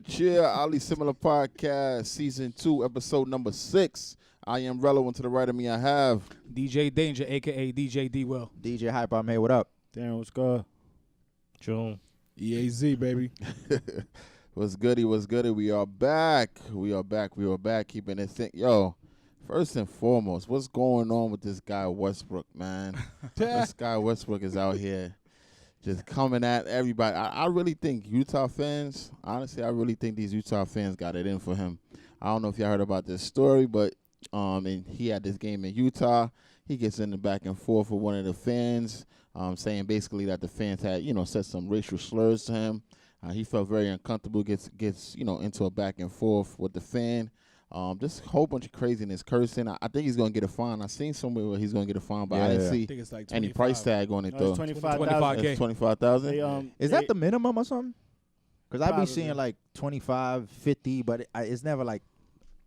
Cheer. Ali Similar Podcast, Season 2, Episode number 6. I am Rello, and to the right of me I have DJ Dane-Ja, a.k.a. DJ D-Will. DJ Hypa, I'm here. What up? Darren, what's good? June. EAZ, baby. What's goody? We are back. Keeping it thick. Yo, first and foremost, what's going on with this guy Westbrook, man? This guy Westbrook is out here just coming at everybody. I really think Utah fans, honestly, I really think these Utah fans got it in for him. I don't know if y'all heard about this story, but and he had this game in Utah. He gets in the back and forth with one of the fans, saying basically that the fans had, said some racial slurs to him. He felt very uncomfortable, gets into a back and forth with the fan. Just a whole bunch of craziness, cursing. I think he's going to get a fine. I seen somewhere where he's going to get a fine, but I didn't see it's like any price tag on it, though. It's $25,000. It's $25,000? Is that the minimum or something? Because I be seeing like 25, 50, but it's never like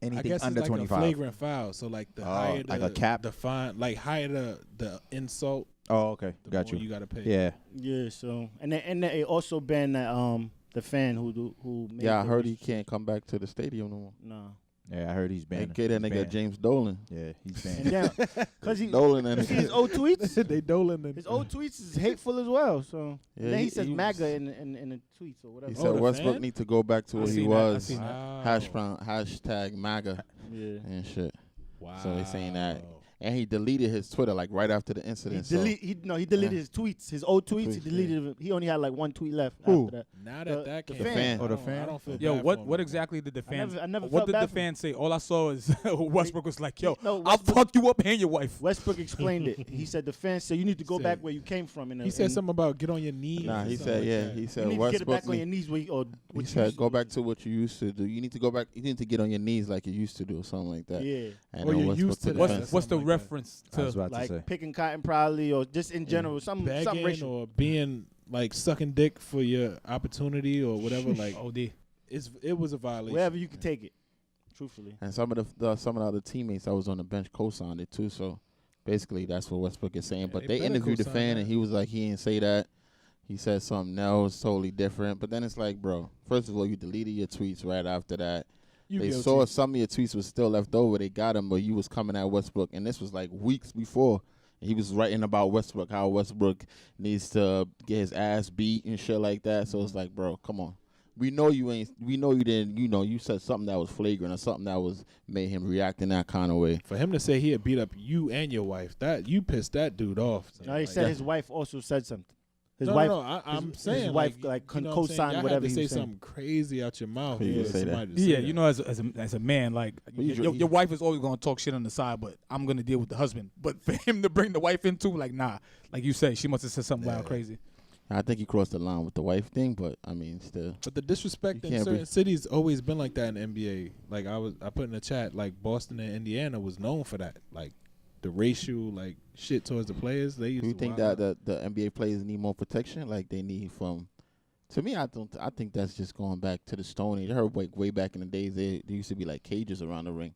anything under 25. I guess it's like a flagrant foul. So like the higher like a cap? the fine, like higher the insult. Oh, okay. The Got more you. You got to pay. Yeah. Yeah. So and they also banned that the fan who made I heard he can't come back to the stadium no more. No. Yeah, I heard he's banned. They that nigga James Dolan. Yeah, he's banned. Because he Dolan and his old tweets. They Dolan and his old tweets is hateful as well. So yeah, then he says MAGA in the tweets or whatever. He said Westbrook fan? need to go back to where he was. Wow. Hashtag MAGA and shit. Wow. So he's saying that. And he deleted his Twitter like right after the incident. He deleted his tweets, his old tweets. He deleted them. He only had like one tweet left after that. Now the fan. fan. Oh, the fan. I don't feel Yo, bad what for him. exactly did the fans? I never what felt did bad the for fans say? All I saw is Westbrook was like, "Yo, No, I'll fuck you up and your wife." Westbrook explained it. He said the fans said you need to go back where you came from. He said something about get on your knees. Nah, he said He said you need Westbrook to get back on your knees. He said go back to what you used to do. You need to go back. You need to get on your knees like you used to do, or something like that. Yeah. And or then you're used to that. What's the like reference I was to? about to say. Like picking cotton probably, or just in general, some racial. Or being like sucking dick for your opportunity or whatever. Like OD. it was a violation. Wherever you could take it, truthfully. And some of the other teammates I was on the bench co-signed it too. So basically, that's what Westbrook is saying. Yeah, But they they interviewed the co-sign fan, that. and he was like, he didn't say that. He said something else, totally different. But then it's like, bro, first of all, you deleted your tweets right after that. They saw some of your tweets was still left over. They got him, but you was coming at Westbrook, and this was like weeks before. He was writing about Westbrook, how Westbrook needs to get his ass beat and shit like that. So it's like, bro, come on. We know you didn't, you said something that was flagrant or something that was made him react in that kind of way. For him to say he had beat up you and your wife, that you pissed that dude off. No, he said his wife also said something. I'm saying his wife like co-signed whatever he he say was saying. something crazy out your mouth. You for say somebody that. to say Yeah, that. you know, as a man, like your wife is always gonna talk shit on the side, but I'm gonna deal with the husband. But for him to bring the wife into, like, nah, like you said, she must have said something wild crazy. I think he crossed the line with the wife thing, but I mean, still. But the disrespect in certain cities always been like that in the NBA. Like I put in the chat, like Boston and Indiana was known for that. Like the racial like shit towards the players. They used Do you to think that the NBA players need more protection, like they need from? To me, I think that's just going back to the Stone Age. I heard way back in the days there used to be like cages around the ring.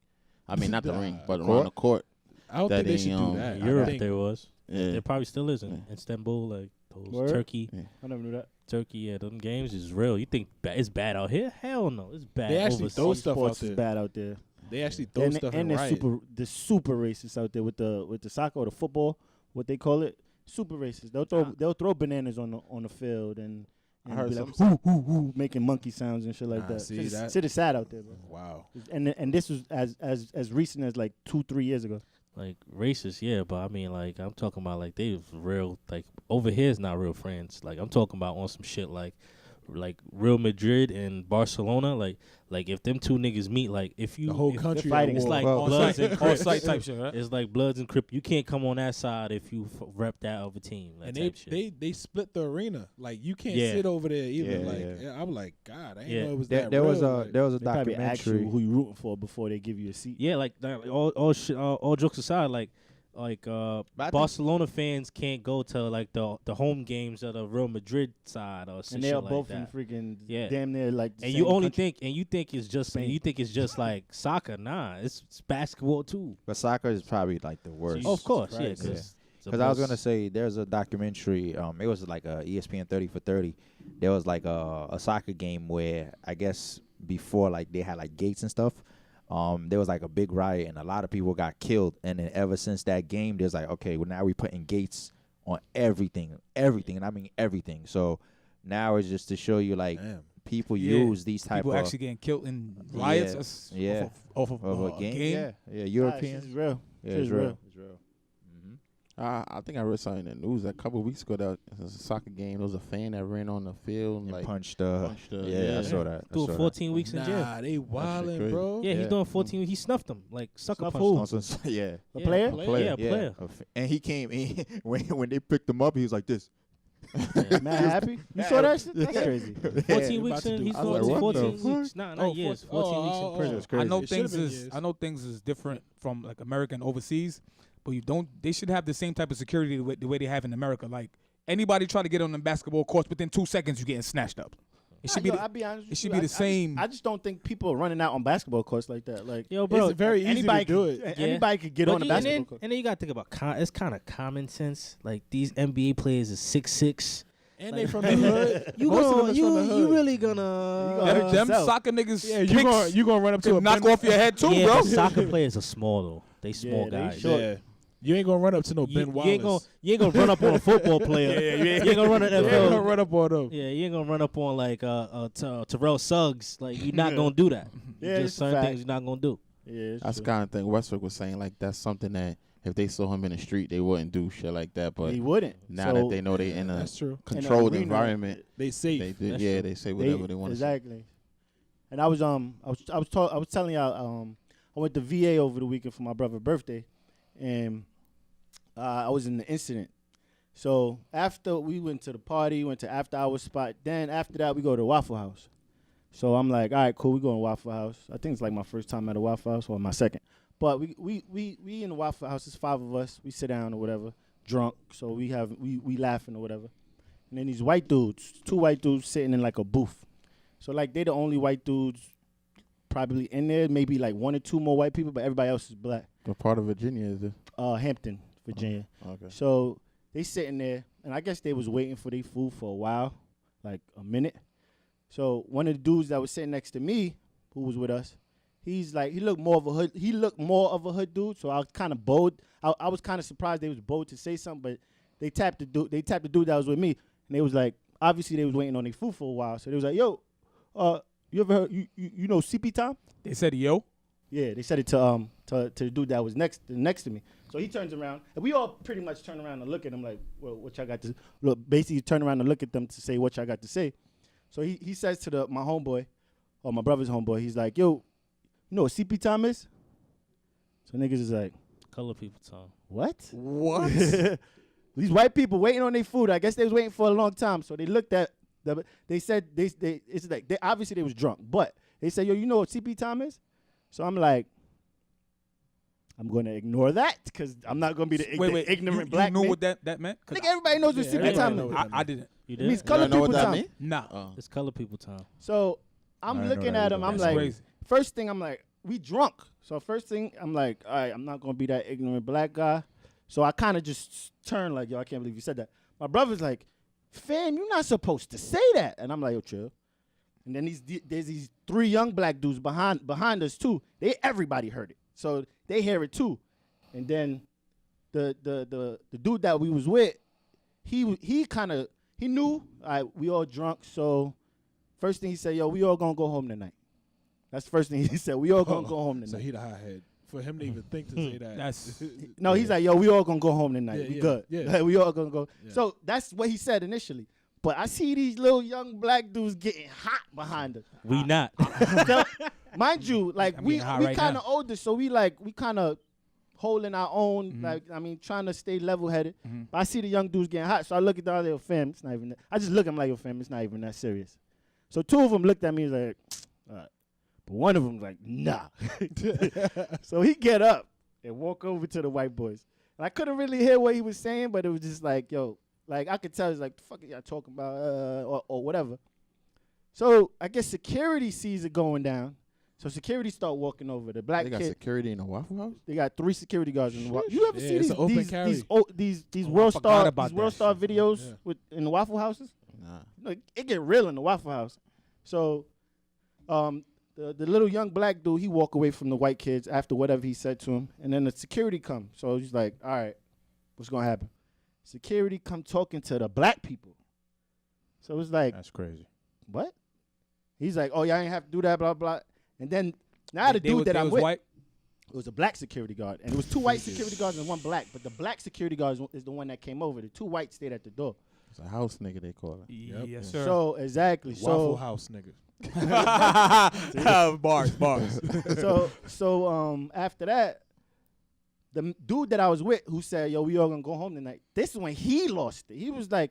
I mean, not the ring, but around the court. I don't think they should do that. In Europe there was. Yeah. There probably still is in Istanbul, like those Turkey. Yeah. I never knew that. Turkey, yeah, them games is real. You think it's bad out here? Hell no, it's bad. They actually overseas. throw stuff out Sports there. is bad out there. They actually throw stuff and in they're riot. they're super racist out there with the soccer or the football, what they call it. Super racist. They'll throw bananas on the field and I heard be like, some hoo, hoo, hoo, making monkey sounds and shit like that. see that? Shit is sad out there, bro. Wow. And this was as recent as like 2-3 years ago. Like racist, yeah, but I mean, like I'm talking about like they was real. Like over here is not real friends. Like I'm talking about on some shit like Real Madrid and Barcelona, like if them two niggas meet, like if you The whole if country fighting, it's at war. like All Bloods and all Crips. site type shit, right? It's like Bloods and Crips. You can't come on that side if you rep that other team. That And type shit. they split the arena. Like you can't Yeah. sit over there either. Yeah, like yeah. I'm like, God, I didn't Yeah. know it was There, that there real. was a like, there was a They probably ask you documentary. who you rooting for before they give you a seat. Yeah, like all jokes aside, like I think- Barcelona fans can't go to like the home games of the Real Madrid side or some And they shit are like both that. in freaking Yeah. damn near like the And same you only country. think it's just Spain. you think it's just like soccer. Nah, it's basketball too. But soccer is probably like the worst. Of course, yeah. Christ. Because Because I was gonna say there's a documentary. It was like a ESPN 30 for 30. There was like a soccer game where I guess before like they had like gates and stuff. There was like a big riot and a lot of people got killed. And then ever since that game, there's like, okay, well now we putting gates on everything, and I mean everything. So now it's just to show you like damn. people Yeah. use these type People of actually getting killed in riots. Yeah. That's Yeah. off of of a game. Yeah, Nah, European. shit is real. Yeah, Shit it's is real. real. It's real. Mhm. I think I read something in the news a couple of weeks ago that it was a soccer game. There was a fan that ran on the field and And like punched. punched the- Yeah, yeah. I saw that. I doing saw 14 weeks in jail. Nah, they wildin', crazy. bro. Yeah, he's Yeah. doing 14. He snuffed him like sucker Snuff punched who? him. that. Yeah. A Yeah, player? Yeah, player. And he came in when they picked him up. He was like this. Mad happy? You saw that shit? That's crazy. 14 weeks about to in. do- He's I was going like, to what the 14 weeks. Nah, not years. 14 weeks in prison. It's I crazy. know It should've things been is years. I know things is different from like America and overseas, but you don't. They should have the same type of security the way they have in America. Like anybody try to get on the basketball court, within 2 seconds you getting snatched up. It should be. I'll be honest. it with should you. be the same. I just don't think people are running out on basketball courts like that. Like, Yo, bro. It's very easy anybody to do could, it. Anybody could get But on a you- basketball court. and then you got to think about it's kind of common sense. Like these NBA players is 6'6". And they from the hood. You Most of them gonna is from the hood. you really gonna gonna them hurt them yourself. soccer niggas. Yeah, kicks you gonna run up to can a knock Ben- off your head too, yeah, bro. but soccer players are small though. They small they guys. short. Yeah. You ain't gonna run up to no Ben You Wallace. ain't gonna run up on a football player. You ain't gonna run at You ain't gonna NFL. run up on them. Yeah, you ain't gonna run up on like Terrell Suggs. Like you're not gonna do that. Yeah, Just it's a certain fact. things you're not gonna do. Yeah, it's That's the true. kind of thing Westbrook was saying. Like that's something that if they saw him in the street, they wouldn't do shit like that. But He wouldn't. now So, that they know they in a That's true. controlled arena, environment, They safe. they do, That's yeah, true. they say whatever they want to say. Exactly. And I was telling y'all I went to VA over the weekend for my brother's birthday, and I was in the incident. So after we went to the party, went to after hours spot. Then after that we go to Waffle House. So I'm like, all right, cool, we go to Waffle House. I think it's like my first time at a Waffle House or my second. But we in the Waffle House. It's 5 of us. We sit down or whatever, drunk. So we laughing or whatever. And then these white dudes, 2 white dudes sitting in like a booth. So like they the only white dudes probably in there. Maybe like 1 or 2 more white people, but everybody else is black. What part of Virginia is it? Hampton, Virginia. Okay. So they sitting there, and I guess they was waiting for their food for a while, like a minute. So one of the dudes that was sitting next to me, who was with us, he's like, he looked more of a hood dude. So I was kind of bold. I was kind of surprised they was bold to say something, but they tapped the dude that was with me, and they was like, obviously they was waiting on their food for a while. So they was like, yo, you ever heard you know CP Tom? They said yo. Yeah, they said it to the dude that was next to me. So he turns around, and we all pretty much turn around and look at him like, well, what y'all got to look? Basically, turn around and look at them to say what y'all got to say. So he says to my homeboy, or my brother's homeboy, he's like, yo, you know what CP time is? So niggas is like, Color people time. what? What? These white people waiting on their food. I guess they was waiting for a long time. So they looked at they said it's like they obviously they was drunk, but they said, yo, you know what CP time is? So I'm like, I'm going to ignore that because I'm not going to be the ignorant black You knew man. what that meant? 'Cause Nigga, everybody knows what Yeah, CP everybody time know is. what I didn't. You It means did? color You know what people that time. mean? Nah. Oh. It's color people time. So I I'm didn't know looking that at him. either. I'm That's like, crazy. first thing I'm like, we drunk. So first thing I'm like, all right, I'm not going to be that ignorant black guy. So I kind of just turned like, yo, I can't believe you said that. My brother's like, fam, you're not supposed to say that. And I'm like, yo, chill. And then there's these 3 young black dudes behind us too. Everybody heard it, so they hear it too. And then the dude that we was with, he knew we all drunk. So first thing he said, yo, we all gonna go home tonight. That's the first thing he said. We all gonna go home tonight. So he the hothead. For him to even think to say that. That's No, he's like, yo, we all gonna go home tonight. Yeah, We yeah, good. yeah. Like, we all gonna go. Yeah. So that's what he said initially. But I see these little young black dudes getting hot behind us. We not. Mind you, like I'm we getting hot right kind now. of older, so we kind of holding our own. Like trying to stay level headed. But I see the young dudes getting hot, so I look at the other fam. It's not even. I just look at them like, yo, fam, it's not even that serious. So two of them looked at me and was like, all right. But one of them was like, nah. So he get up and walk over to the white boys. And I couldn't really hear what he was saying, but it was just like, yo, like I could tell he's like, the fuck are y'all talking about, or whatever. So I guess security sees it going down. So security start walking over. The black They got kid, security in the Waffle House? they got 3 security guards in the Waffle. You ever Yeah, see it's an open carry. these Oh, I World forgot Star about these World that Star shit. videos Yeah. in the Waffle Houses? Nah. Like it get real in the Waffle House. So, the little young black dude, he walk away from the white kids after whatever he said to him, and then the security come. So he's like, all right, what's gonna happen? Security come talking to the black people. So it's like, That's crazy. what? He's like, oh, y'all ain't have to do that, blah blah. And then now the They dude was- that they I'm was with, white. it was a black security guard, and it was 2 white security guards and 1 black. But the black security guard is the one that came over. The 2 whites stayed at the door. It's a house nigga, they call it. Yep. Yes, sir. So exactly. Waffle House, nigga. bars. So after that, the dude that I was with who said, yo, we all gonna go home tonight. This is when he lost it. He was like,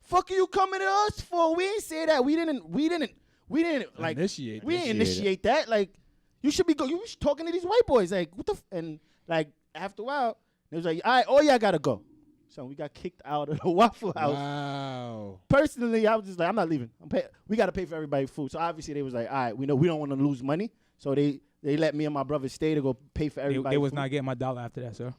fuck are you coming to us for? We ain't say that. We didn't like Initiate we this didn't shit. initiate that. Like you should be talking to these white boys. Like what the and like after a while, it was like, all right, all y'all gotta go. So we got kicked out of the Waffle House. Wow. Personally, I was just like, I'm not leaving. We got to pay for everybody's food. So obviously they was like, all right, we know we don't want to lose money. So they let me and my brother stay to go pay for everybody. They was not getting my dollar after that, sir.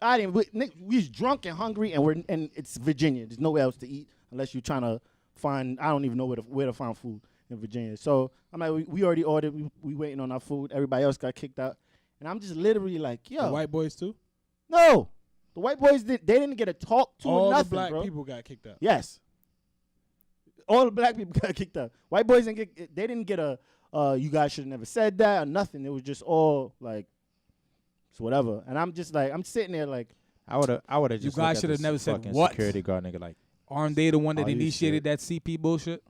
I didn't. We was drunk and hungry, and it's Virginia. There's nowhere else to eat unless you're trying to find. I don't even know where to find food in Virginia. So I'm like, we already ordered. We waiting on our food. Everybody else got kicked out, and I'm just literally like, yo, The white boys too? no, the white boys they didn't get a talk to or All nothing, the black bro. people got kicked out. Yes. All the black people got kicked out. White boys didn't get a you guys should have never said that or nothing. It was just all like it's whatever. And I'm just like I'm sitting there like I would have just. guys looked at should have this never said fucking what? Security guard nigga like. Aren't they the one that Are you initiated that CP bullshit?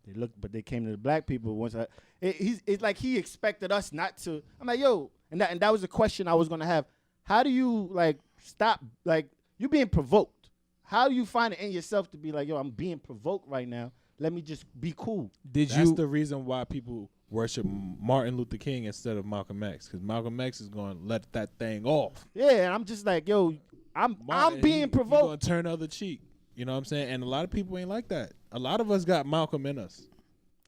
they looked, but they came to the black people once. It's like he expected us not to. I'm like, yo, and that was a question I was gonna have. How do you like stop like you being provoked? How do you find it in yourself to be like, yo, I'm being provoked right now. Let me just be cool. That's the reason why people worship Martin Luther King instead of Malcolm X, because Malcolm X is going to let that thing off. Yeah, and I'm just like, yo, I'm being provoked. Going to turn the other cheek. You know what I'm saying? And a lot of people ain't like that. A lot of us got Malcolm in us.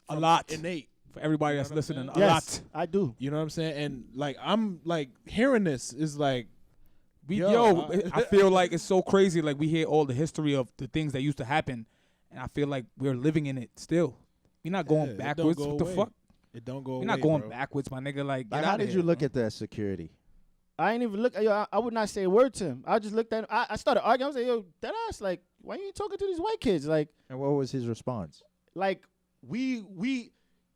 A lot. Innate. For everybody that's You know what I'm listening, saying? a Yes, lot. I do. You know what I'm saying? And like I'm like hearing this is like I feel like it's so crazy. Like we hear all the history of the things that used to happen, and I feel like we're living in it still. We're not going it don't backwards. go What the away. fuck? It don't go We're away, not going bro. backwards, my nigga. Like, Like, get how outta did here, you look bro. at that security? I ain't even look. Yo, I would not say a word to him. I just looked at him. I started arguing. I was like, yo, that ass. Like, why you ain't talking to these white kids? Like And what was his response?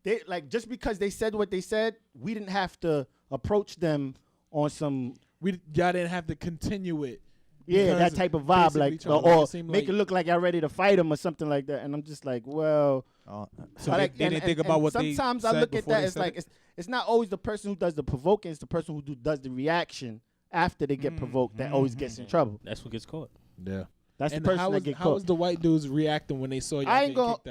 they like just because they said what they said, we didn't have to approach them on some Y'all didn't have to continue it. that because type of vibe, basically like trying to or it seem make like- it look like y'all ready to fight him or something like that. And I'm just like, well. So I they, like- they and- didn't think and- about and what they sometimes I said look at before that. they It's said like it. it's not always the person who does the provoking. It's the person who does the reaction after they get provoked that always gets in trouble. That's what gets caught. Yeah. That's And the person how that was get how caught. was the white dudes reacting when they saw y'all I ain't getting gonna. kicked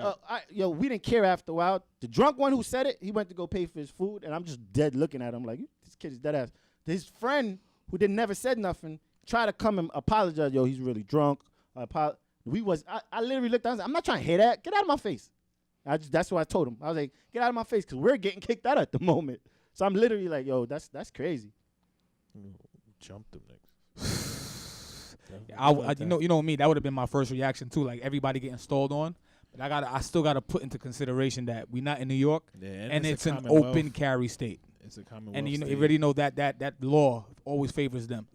out? We didn't care after a while. The drunk one who said it, he went to go pay for his food, and I'm just dead looking at him like this kid is dead ass. His friend who never said nothing tried to come and apologize. Yo, he's really drunk. I literally looked down. I'm not trying to hear that. Get out of my face. That's what I told him. I was like, get out of my face because we're getting kicked out at the moment. So I'm literally like, yo, that's crazy. Jump them niggas. You know me. That would have been my first reaction too. Like everybody getting stalled on, but I still gotta put into consideration that we're not in New York, Yeah, and a it's an commonwealth. open carry state, It's a commonwealth. and you state. already know that law always favors them,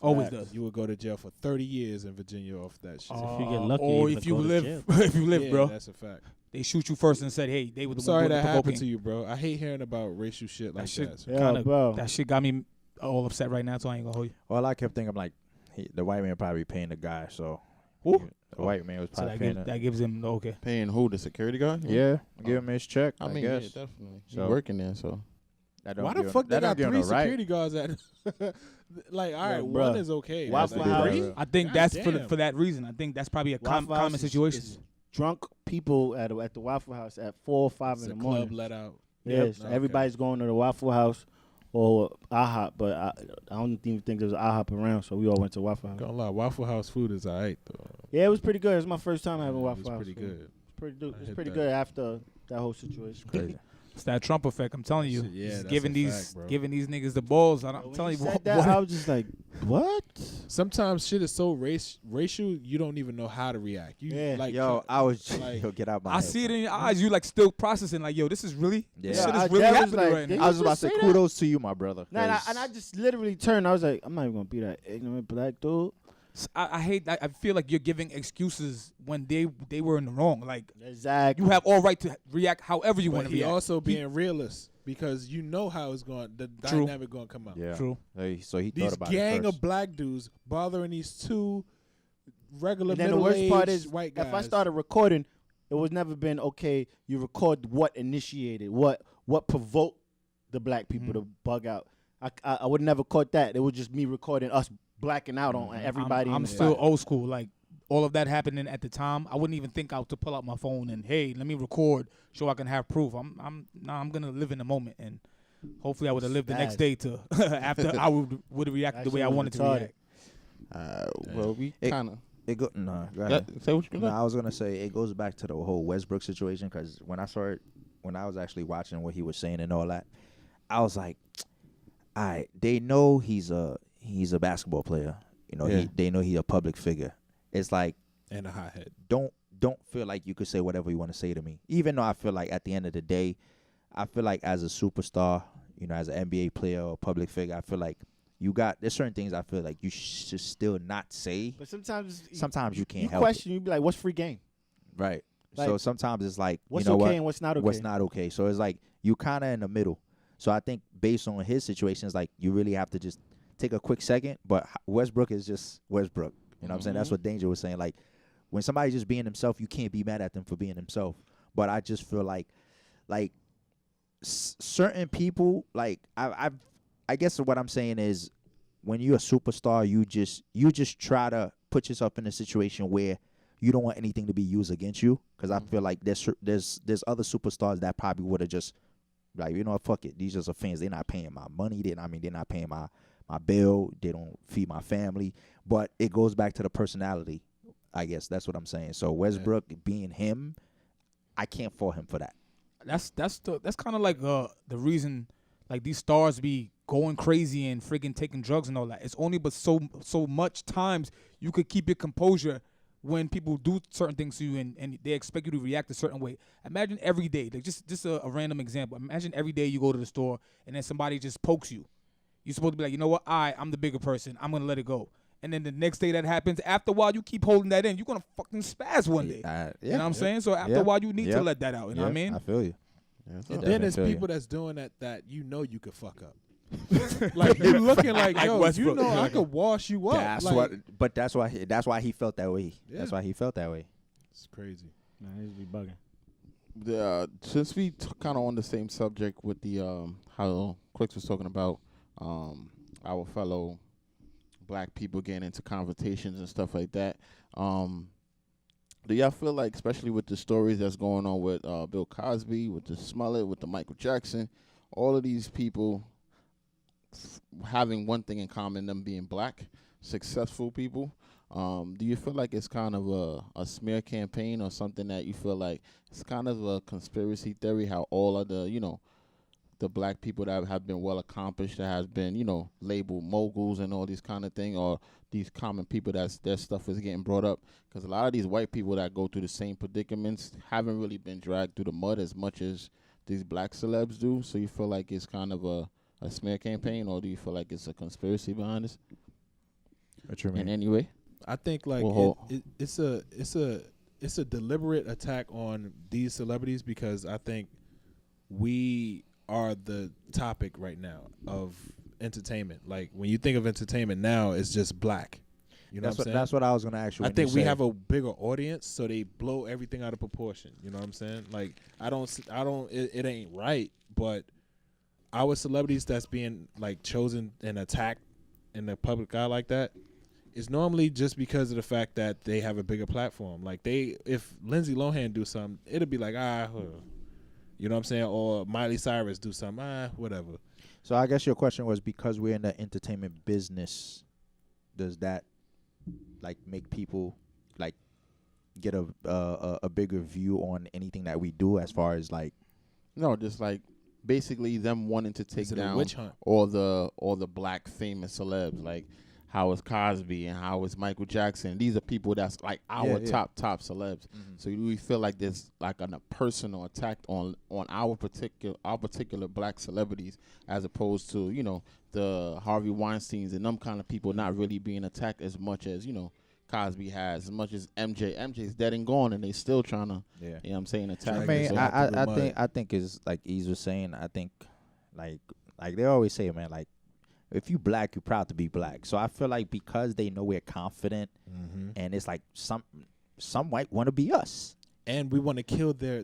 always does. You would go to jail for 30 years in Virginia off that shit. If you get lucky, or you if even you go to live, jail. if you live, Yeah, bro, that's a fact. they shoot you first and said, hey, they were the Sorry one doing that the happened provoking. to you, bro. I hate hearing about racial shit like shit- that. So Yeah, Kinda- bro. That shit got me all upset right now, so I ain't gonna hold you. Well, I kept thinking, I'm like, the white man probably paying the guy, so Who? The white man was So probably paying that gives him okay. Paying who? The security guard? Yeah, give him his check. I I mean, guess. yeah, definitely. He's So- working there, so. That don't Why give the him- fuck they that don't got give him 3 the right. security guards at? Like, all right, Yo, one bruh. is okay. Waffle Like, House- three? I think God that's damn. for that reason. I think that's probably a Waffle House common is- situation. is drunk people at the Waffle House at 4 or 5 It's in a the club morning. let out. Yes, Okay. everybody's going to the Waffle House or IHOP, but I don't even think there's IHOP around, so we all went to Waffle House. Gonna lie, Waffle House food is alright though. Yeah, it was pretty good. It was my first time having It Waffle was House. pretty food. good. I It's hit pretty that. good after that whole situation. Crazy. It's that Trump effect. I'm telling you. Shit, yeah, He's that's giving a these fact, bro. giving these niggas the balls. I'm When telling he you said what. that, I was just like, what? Sometimes shit is so racial, you don't even know how to react. You Yeah. like Yo, I was like- yo, get out my I head, see it bro. in your eyes. You like still processing. Like, yo, this is really. Yeah. This shit I- is really that was happening like, right did now. I was about to Just say say that? kudos to you, my brother. Nah, and 'cause- I just literally turned. I was like, I'm not even gonna be that ignorant black dude. I hate that. I feel like you're giving excuses when they were in the wrong. Like, Exactly. you have all right to react however you but want to he react. also being realist because you know how it's going. The True. dynamic going to come out. yeah. True. So he These thought about gang it first. of black dudes bothering these 2 regular And then the worst middle-aged part is, white guys. if I started recording, it was never been okay. You record what initiated, what provoked the black people to bug out. I would never caught that. It was just me recording us blacking out on everybody. I'm in the still spot. old school. Like, all of that happening at the time, I wouldn't even think out to pull out my phone and, hey, let me record so I can have proof. I'm gonna live in the moment, and hopefully I would have lived the next Spaz. day to after I would have reacted the That way shit I was wanted to retarded. react. Well, we It- kind of. It go, nah, go ahead. Say what you No, gonna I was gonna say it goes back to the whole Westbrook situation because when I saw it, when I was actually watching what he was saying and all that, I was like, all right, they know he's a basketball player. You know, Yeah. they know he's a public figure. It's like and a hothead. don't feel like you could say whatever you want to say to me. Even though I feel like at the end of the day, I feel like as a superstar, you know, as an NBA player or public figure, I feel like there's certain things I feel like you should still not say. But sometimes Sometimes you can't you help question. You be like, what's free game? Right. Like, so sometimes it's like, What's you know okay what? and what's not okay? What's not okay. So it's like you kind of in the middle. So I think based on his situation, it's like you really have to just take a quick second. But Westbrook is just Westbrook. You know what I'm saying? That's what Danger was saying. Like when somebody's just being himself, you can't be mad at them for being himself. But I just feel like certain people, like I guess what I'm saying is when you're a superstar, you just try to put yourself in a situation where you don't want anything to be used against you. Because I feel like there's other superstars that probably would have just like, you know what, fuck it. These just are fans. They're not paying my money. They're not paying my bill. They don't feed my family. But it goes back to the personality. I guess that's what I'm saying. So Westbrook being him, I can't fault him for that. That's kind of like the reason like these stars be going crazy and friggin' taking drugs and all that. It's only but so much times you could keep your composure when people do certain things to you and they expect you to react a certain way. Imagine every day, like just a random example. Imagine every day you go to the store and then somebody just pokes you. You're supposed to be like, you know what? I'm the bigger person. I'm gonna let it go. And then the next day that happens, after a while you keep holding that in. You're gonna fucking spaz one day. You know what I'm saying? So after a while you need to let that out. You know what I mean? I feel you. And then there's people that's doing that you know you could fuck up. Like you looking like, yo, you Westbrook. know I could wash you up. That's like, but that's why he felt that way. Yeah. That's why he felt that way. It's crazy. Nah, he be bugging. Since we kind of on the same subject with the how Quicks was talking about our fellow black people getting into confrontations and stuff like that, do y'all feel like, especially with the stories that's going on with Bill Cosby, with the Smollett, with the Michael Jackson, all of these people having one thing in common, them being black, successful people, do you feel like it's kind of a smear campaign or something that you feel like it's kind of a conspiracy theory, how all of the, you know, the black people that have been well accomplished, that has been, you know, labeled moguls and all these kind of thing, or these common people their stuff is getting brought up? Because a lot of these white people that go through the same predicaments haven't really been dragged through the mud as much as these black celebs do. So you feel like it's kind of a smear campaign, or do you feel like it's a conspiracy behind this What you in any way? I think like it's a deliberate attack on these celebrities because I think we are the topic right now of entertainment. Like when you think of entertainment now, it's just black. You know what I'm saying? That's what I was gonna ask you. I think we have a bigger audience, so they blow everything out of proportion. You know what I'm saying? Like it ain't right, but our celebrities that's being like chosen and attacked in the public eye like that is normally just because of the fact that they have a bigger platform. Like if Lindsay Lohan do something, it'll be like you know what I'm saying, or Miley Cyrus do something, whatever. So I guess your question was, because we're in the entertainment business, does that like make people like get a bigger view on anything that we do, as far as like? No, just like basically them wanting to take down witch hunt? all the black famous celebs, like how is Cosby and how is Michael Jackson. These are people that's like our top celebs. Mm-hmm. So we feel like there's like a personal attack on our particular black celebrities, as opposed to, you know, the Harvey Weinsteins and them kind of people not really being attacked as much as, you know, Cosby has, as much as MJ. MJ's dead and gone, and they still trying to, you know what I'm saying, attack. I mean, him. I think it's like Ease was saying. I think like they always say, man, like, if you black, you're proud to be black. So I feel like because they know we're confident, and it's like some white want to be us, and we want to kill their.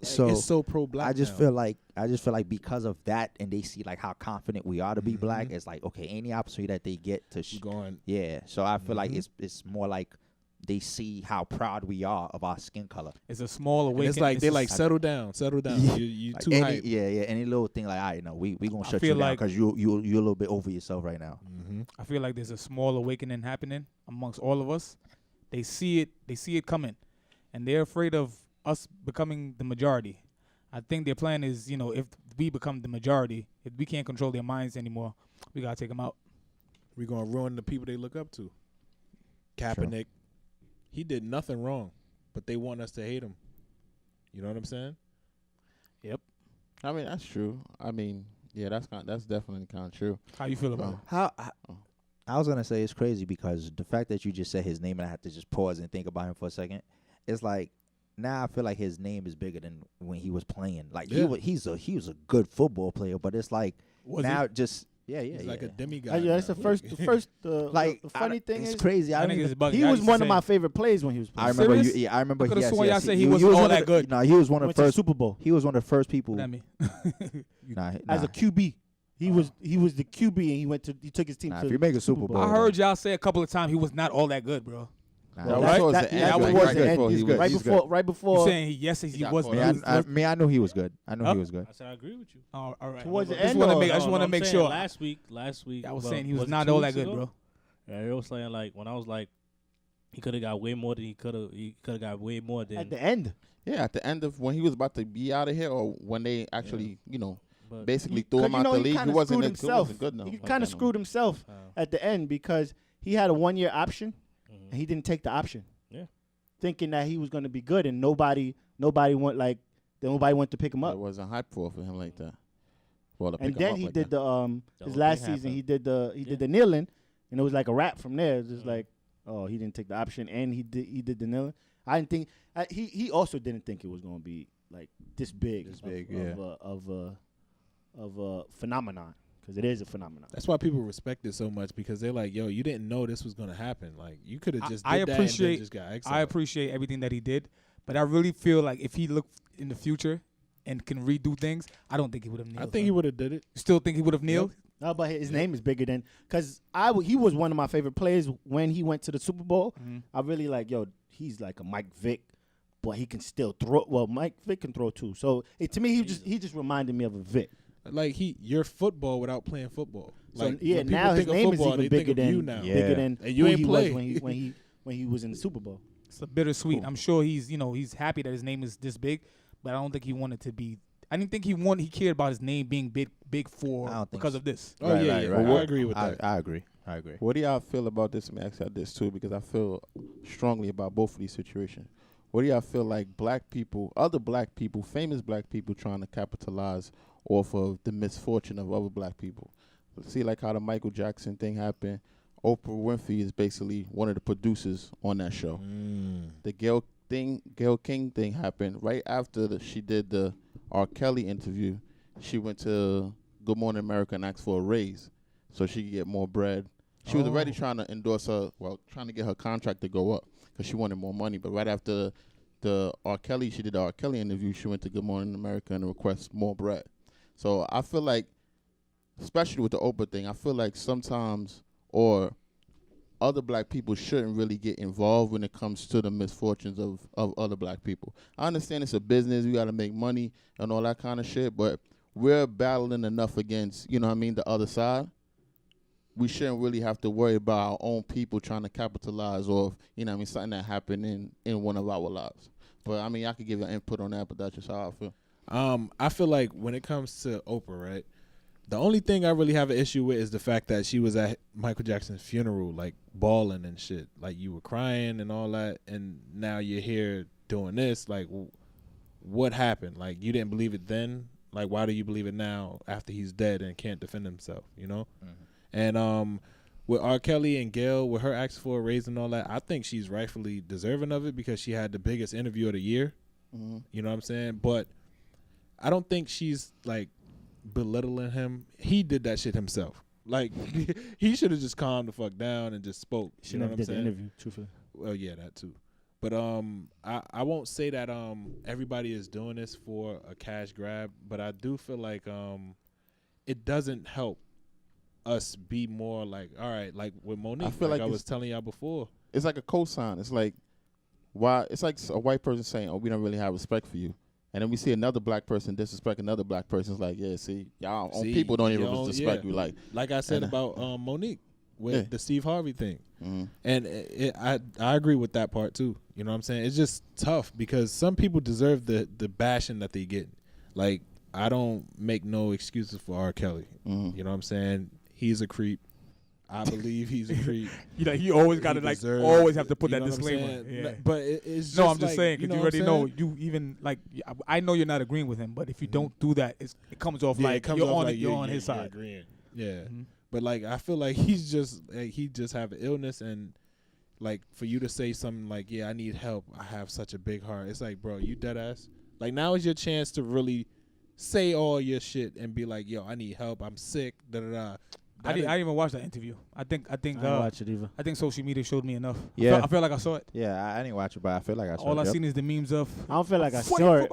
So it's so pro black. I just feel like because of that, and they see like how confident we are to be black, it's like, okay, any opportunity that they get to going. Yeah. So I feel like it's more like they see how proud we are of our skin color. It's a small awakening. It's like they like settle down. Yeah. You Like too hype. Yeah. Any little thing like, all right, no, we gonna shut feel you down like- because you're a little bit over yourself right now. I feel like there's a small awakening happening amongst all of us. They see it coming, and they're afraid of us becoming the majority. I think their plan is, you know, if we become the majority, if we can't control their minds anymore, we gotta take them out. We're gonna ruin the people they look up to. Kaepernick, he did nothing wrong, but they want us to hate him. You know what I'm saying? Yep. I mean, that's true. I mean, yeah, that's definitely kind of true. How you feel about it? I was gonna say it's crazy because the fact that you just said his name and I had to just pause and think about him for a second, it's like now I feel like his name is bigger than when he was playing. Like he was a good football player, but it's like just He's like a demigod. Yeah, that's the first. like the funny thing it's is, crazy. I think it's bugging. he I was used to one of say- my favorite plays when he was playing. I remember. Serious? I remember. I could've Yes, sworn y'all said he was wasn't all one of that the- good. No, he was one of the Went to the first. Super Bowl. He was one of the first people. What that mean? As a QB. He was the QB, and he took his team to if you make a Super Bowl, I heard y'all say a couple of times he was not all that good, bro. Well, Right? towards That- the end, that like, was right the end. before he He's was- good. right He's before. good. Right You before. saying he got was? caught I knew he was good. I knew Huh? he was good. I said I agree with you. Oh, all right. Towards the I just end, want to or- make. I just No, want to I'm make saying sure. Last week, I was well, saying he was it not 2 all that weeks good, ago? bro. Yeah, I was saying like when I was like, he could have got way more than he could have got way more than. At the end, Yeah, at the end of when he was about to be out of here, or when they actually, you know, But basically threw him 'cause, out the he league, he kinda wasn't screwed good enough. He like kind that of no screwed himself at the end because he had a 1-year option and he didn't take the option. Yeah. Thinking that he was going to be good, and nobody went to pick him more. up. It wasn't hype for him like that. Well, to And pick him then up he like did that. his whole last thing season. happened. He did the kneeling, and it was like a wrap from there. It's just like, oh, he didn't take the option, and he did the kneeling. I didn't think he also didn't think it was going to be like this big, of a phenomenon, because it is a phenomenon. That's why people respect it so much, because they're like, yo, you didn't know this was gonna happen. Like you could have just I did that appreciate- and then just got exiled. I appreciate everything that he did, but I really feel like if he looked in the future and can redo things, I don't think he would have kneeled. I think he would have did it. You still think he would have kneeled? No, but his name is bigger than, because he was one of my favorite players when he went to the Super Bowl. I really like, yo, he's like a Mike Vick, but he can still throw. Well, Mike Vick can throw too. So to me, he just reminded me of a Vick. Like you're football without playing football. So Like, yeah, when people now his think of name is football, even they think bigger of than you now. Yeah. bigger than And you who ain't he play. was when he was in the Super Bowl. It's a bittersweet. Cool. I'm sure he's happy that his name is this big, but I don't think he wanted to be. I didn't think he cared about his name being big I don't think because so. of this. Oh yeah, yeah. right. I agree with that. I agree. What do y'all feel about this? Let me ask y'all this too, because I feel strongly about both of these situations. What do y'all feel like black people, other black people, famous black people trying to capitalize off of the misfortune of other black people? See, like how the Michael Jackson thing happened. Oprah Winfrey is basically one of the producers on that show. The Gayle King thing happened right after she did the R. Kelly interview. She went to Good Morning America and asked for a raise so she could get more bread She was already trying to endorse trying to get her contract to go up because she wanted more money. But right after the R. Kelly, she did the R. Kelly interview, she went to Good Morning America and request more bread. So I feel like, especially with the Oprah thing, I feel like sometimes other black people shouldn't really get involved when it comes to the misfortunes of other black people. I understand it's a business, we got to make money and all that kind of shit, but we're battling enough against, the other side. We shouldn't really have to worry about our own people trying to capitalize off, something that happened in one of our lives. But, I could give you input on that, but that's just how I feel. I feel like when it comes to Oprah, right, the only thing I really have an issue with is the fact that she was at Michael Jackson's funeral, like, bawling and shit. Like, you were crying and all that, and now you're here doing this. Like, what happened? Like, you didn't believe it then? Like, why do you believe it now after he's dead and can't defend himself, Mm-hmm. And with R. Kelly and Gail, with her asking for a raise and all that, I think she's rightfully deserving of it because she had the biggest interview of the year. Mm-hmm. You know what I'm saying? But I don't think she's, like, belittling him. He did that shit himself. Like, he should have just calmed the fuck down and just spoke. She never did the interview, truthfully. Well, yeah, that too. But I won't say that everybody is doing this for a cash grab, but I do feel like it doesn't help us be more like, all right, like with Monique, I feel like I was telling y'all before. It's like a cosign. It's like it's like a white person saying, "Oh, we don't really have respect for you." And then we see another black person disrespect another black person. It's like, yeah, see, y'all own people don't even respect you. Like I said about Monique with the Steve Harvey thing. Mm-hmm. And I agree with that part too. You know what I'm saying? It's just tough because some people deserve the bashing that they get. Like, I don't make no excuses for R. Kelly. Mm-hmm. You know what I'm saying? He's a creep. I believe he's a creep. You always got to always have to put that disclaimer. Yeah. But it's just I'm just saying because you already know you even I know you're not agreeing with him, but if you don't do that, it comes off like you're on his side. Agreeing. Yeah, mm-hmm. But like I feel like he just have an illness, and like for you to say something like, "Yeah, I need help. I have such a big heart." It's like, bro, you dead ass. Like now is your chance to really say all your shit and be like, "Yo, I need help. I'm sick." Da da da. I didn't even watch that interview. I think I didn't watch it either. I think social media showed me enough. Yeah, I feel like I saw it. Yeah, I didn't watch it, but I feel like I saw it. All I seen is the memes of. I don't feel like I saw it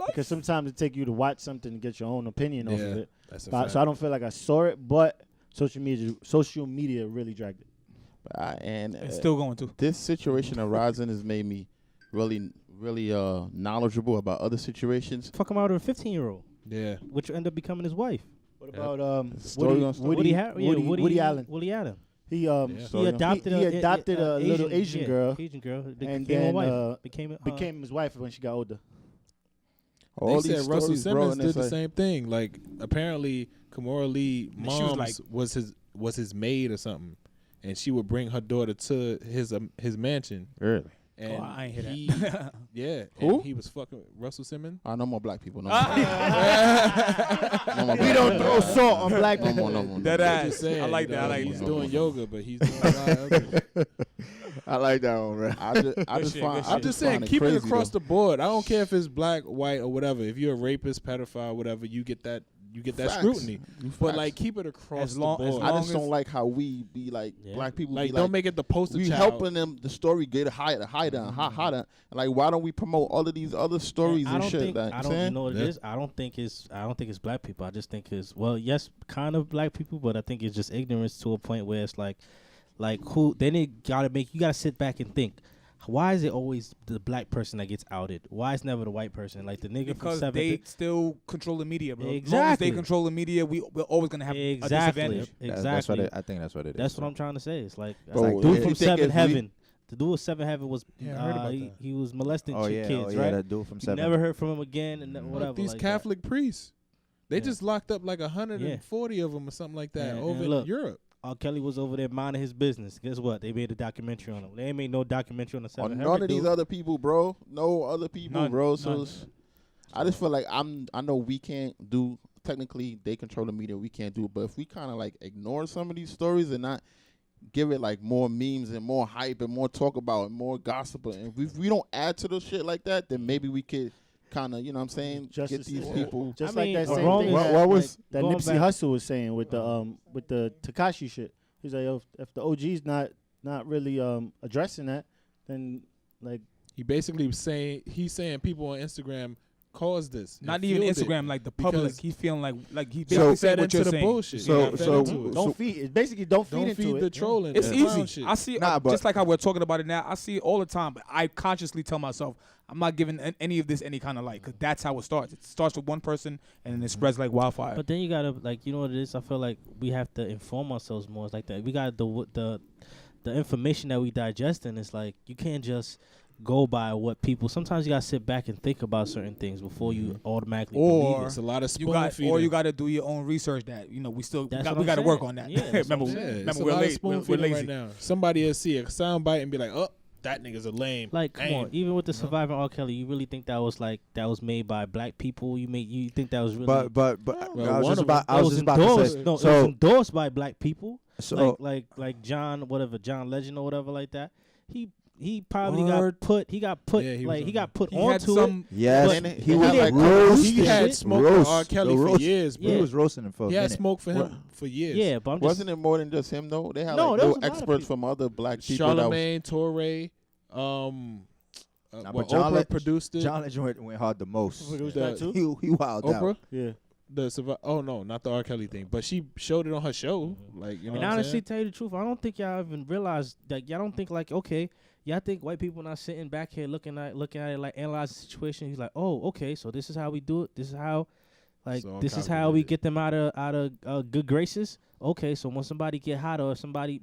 because sometimes it take you to watch something to get your own opinion off of it. That's a fact. So I don't feel like I saw it, but social media really dragged it. And it's still going to. This situation arising has made me really, really knowledgeable about other situations. Fuck him out of a 15-year-old. Yeah, which ended up becoming his wife. What about Woody Allen? He adopted a little Asian girl, and then became his wife when she got older. They said Russell Simmons did the same thing. Like apparently, Kimora Lee mom's was his maid or something, and she would bring her daughter to his mansion. Really? And I ain't hear that. Yeah. Who? And he was fucking Russell Simmons. No more black people. No more. We don't throw salt on black people. No more. That ass. Saying, I like that. I like he's that. doing yoga, but he's doing a lot of other. I like that one, man. I'm just saying, keep it across the board. I don't care if it's black, white, or whatever. If you're a rapist, pedophile, whatever, you get that scrutiny. But like, keep it across the board. I just don't like how we be like black people. Like, don't make it the poster child. We helping them the story get higher, and like, why don't we promote all of these other stories and shit? I don't know what it is. I don't think it's black people. I just think it's yes, kind of black people, but I think it's just ignorance to a point where it's like who then you gotta sit back and think. Why is it always the black person that gets outed? Why is never the white person? Like the nigga because from 7th. They still control the media, bro. Exactly. As long as they control the media, we're always gonna have a disadvantage. Exactly. I think that's what it is. That's what I'm trying to say. It's like, dude from 7 Heaven. The dude with 7 Heaven was he was molesting kids, right? That dude from 7. Never heard from him again, and whatever. These like Catholic priests, they just locked up like 140 of them or something like that over in Europe. R. Kelly was over there minding his business. Guess what? They made a documentary on him. They ain't made no documentary on the 7 Heaven. None of these other people, bro. No other people, bro. So I just feel like I know we can't do. Technically, they control the media. We can't do it. But if we kind of like ignore some of these stories and not give it like more memes and more hype and more talk about it, more gossip, and if we don't add to the shit like that, then maybe we could kind of, you know what I'm saying, get these people. Just like that same thing that Nipsey Hussle was saying with the Tekashi shit. He's like, yo, if the OG's not really addressing that, then like He basically he's saying people on Instagram caused this. Not They even fueled Instagram, it like the public. because He's feeling like he they basically fed said what into you're the saying. bullshit. So- They fed so- into it. don't feed. It's basically don't feed Don't into feed it. the trolling. It's the easy. clown shit. I see, Nah, but- just like how we're talking about it now. I see it all the time, but I consciously tell myself I'm not giving any of this any kind of light, because that's how it starts. It starts with one person and then it spreads like wildfire. But then you gotta like, you know what it is. I feel like we have to inform ourselves more. It's like that. We got the information that we digest, and it's like you can't just go by what people. Sometimes you gotta sit back and think about certain things before you automatically believe Or it. It's a lot of you spoon got, feeding. or you got to do your own research. That we still That's we what got to I'm work saying. on that. Yeah, that's what remember, I'm saying. remember it's a we're lot of late. spoon We're feeding lazy. right now. Somebody will see a soundbite and be like, "Oh, that nigga's a lame." Like, come on, even with the You know? Surviving R. Kelly, you really think that was made by black people? You think that was really? But Well, I was one just of about them- I it was was just about to endorsed. say. No, it was So endorsed by black people. so Like John Legend or whatever like that. He probably Word. got put. He got put Yeah, he was like on he got put He had onto it. some. yes, But he he was had, like, roasting. he had shit. smoke Roast. for R. Kelly The for roast. years, bro. He was roasting him for a He had minute. smoke for him What? for years. Yeah, but I'm just Wasn't it more than just him though? They had No, like there little was a lot of experts people. from other black people. that was, Charlamagne, Torre, Nah, well, but John Oprah produced it. John Legend went hard the most. It was The- that too? He wild Oprah, out. Yeah. oh no, not the R. Kelly thing, but she showed it on her show. Like, you know, And what I'm honestly, saying? tell you the truth, I don't think y'all even realize that. Y'all don't think like, okay, y'all think white people not sitting back here looking at it, like analyze the situation. He's like, oh, okay, so this is how we do it. This is how, like, It's all this is how we calculated. get them out of good graces. Okay, so when somebody get hot or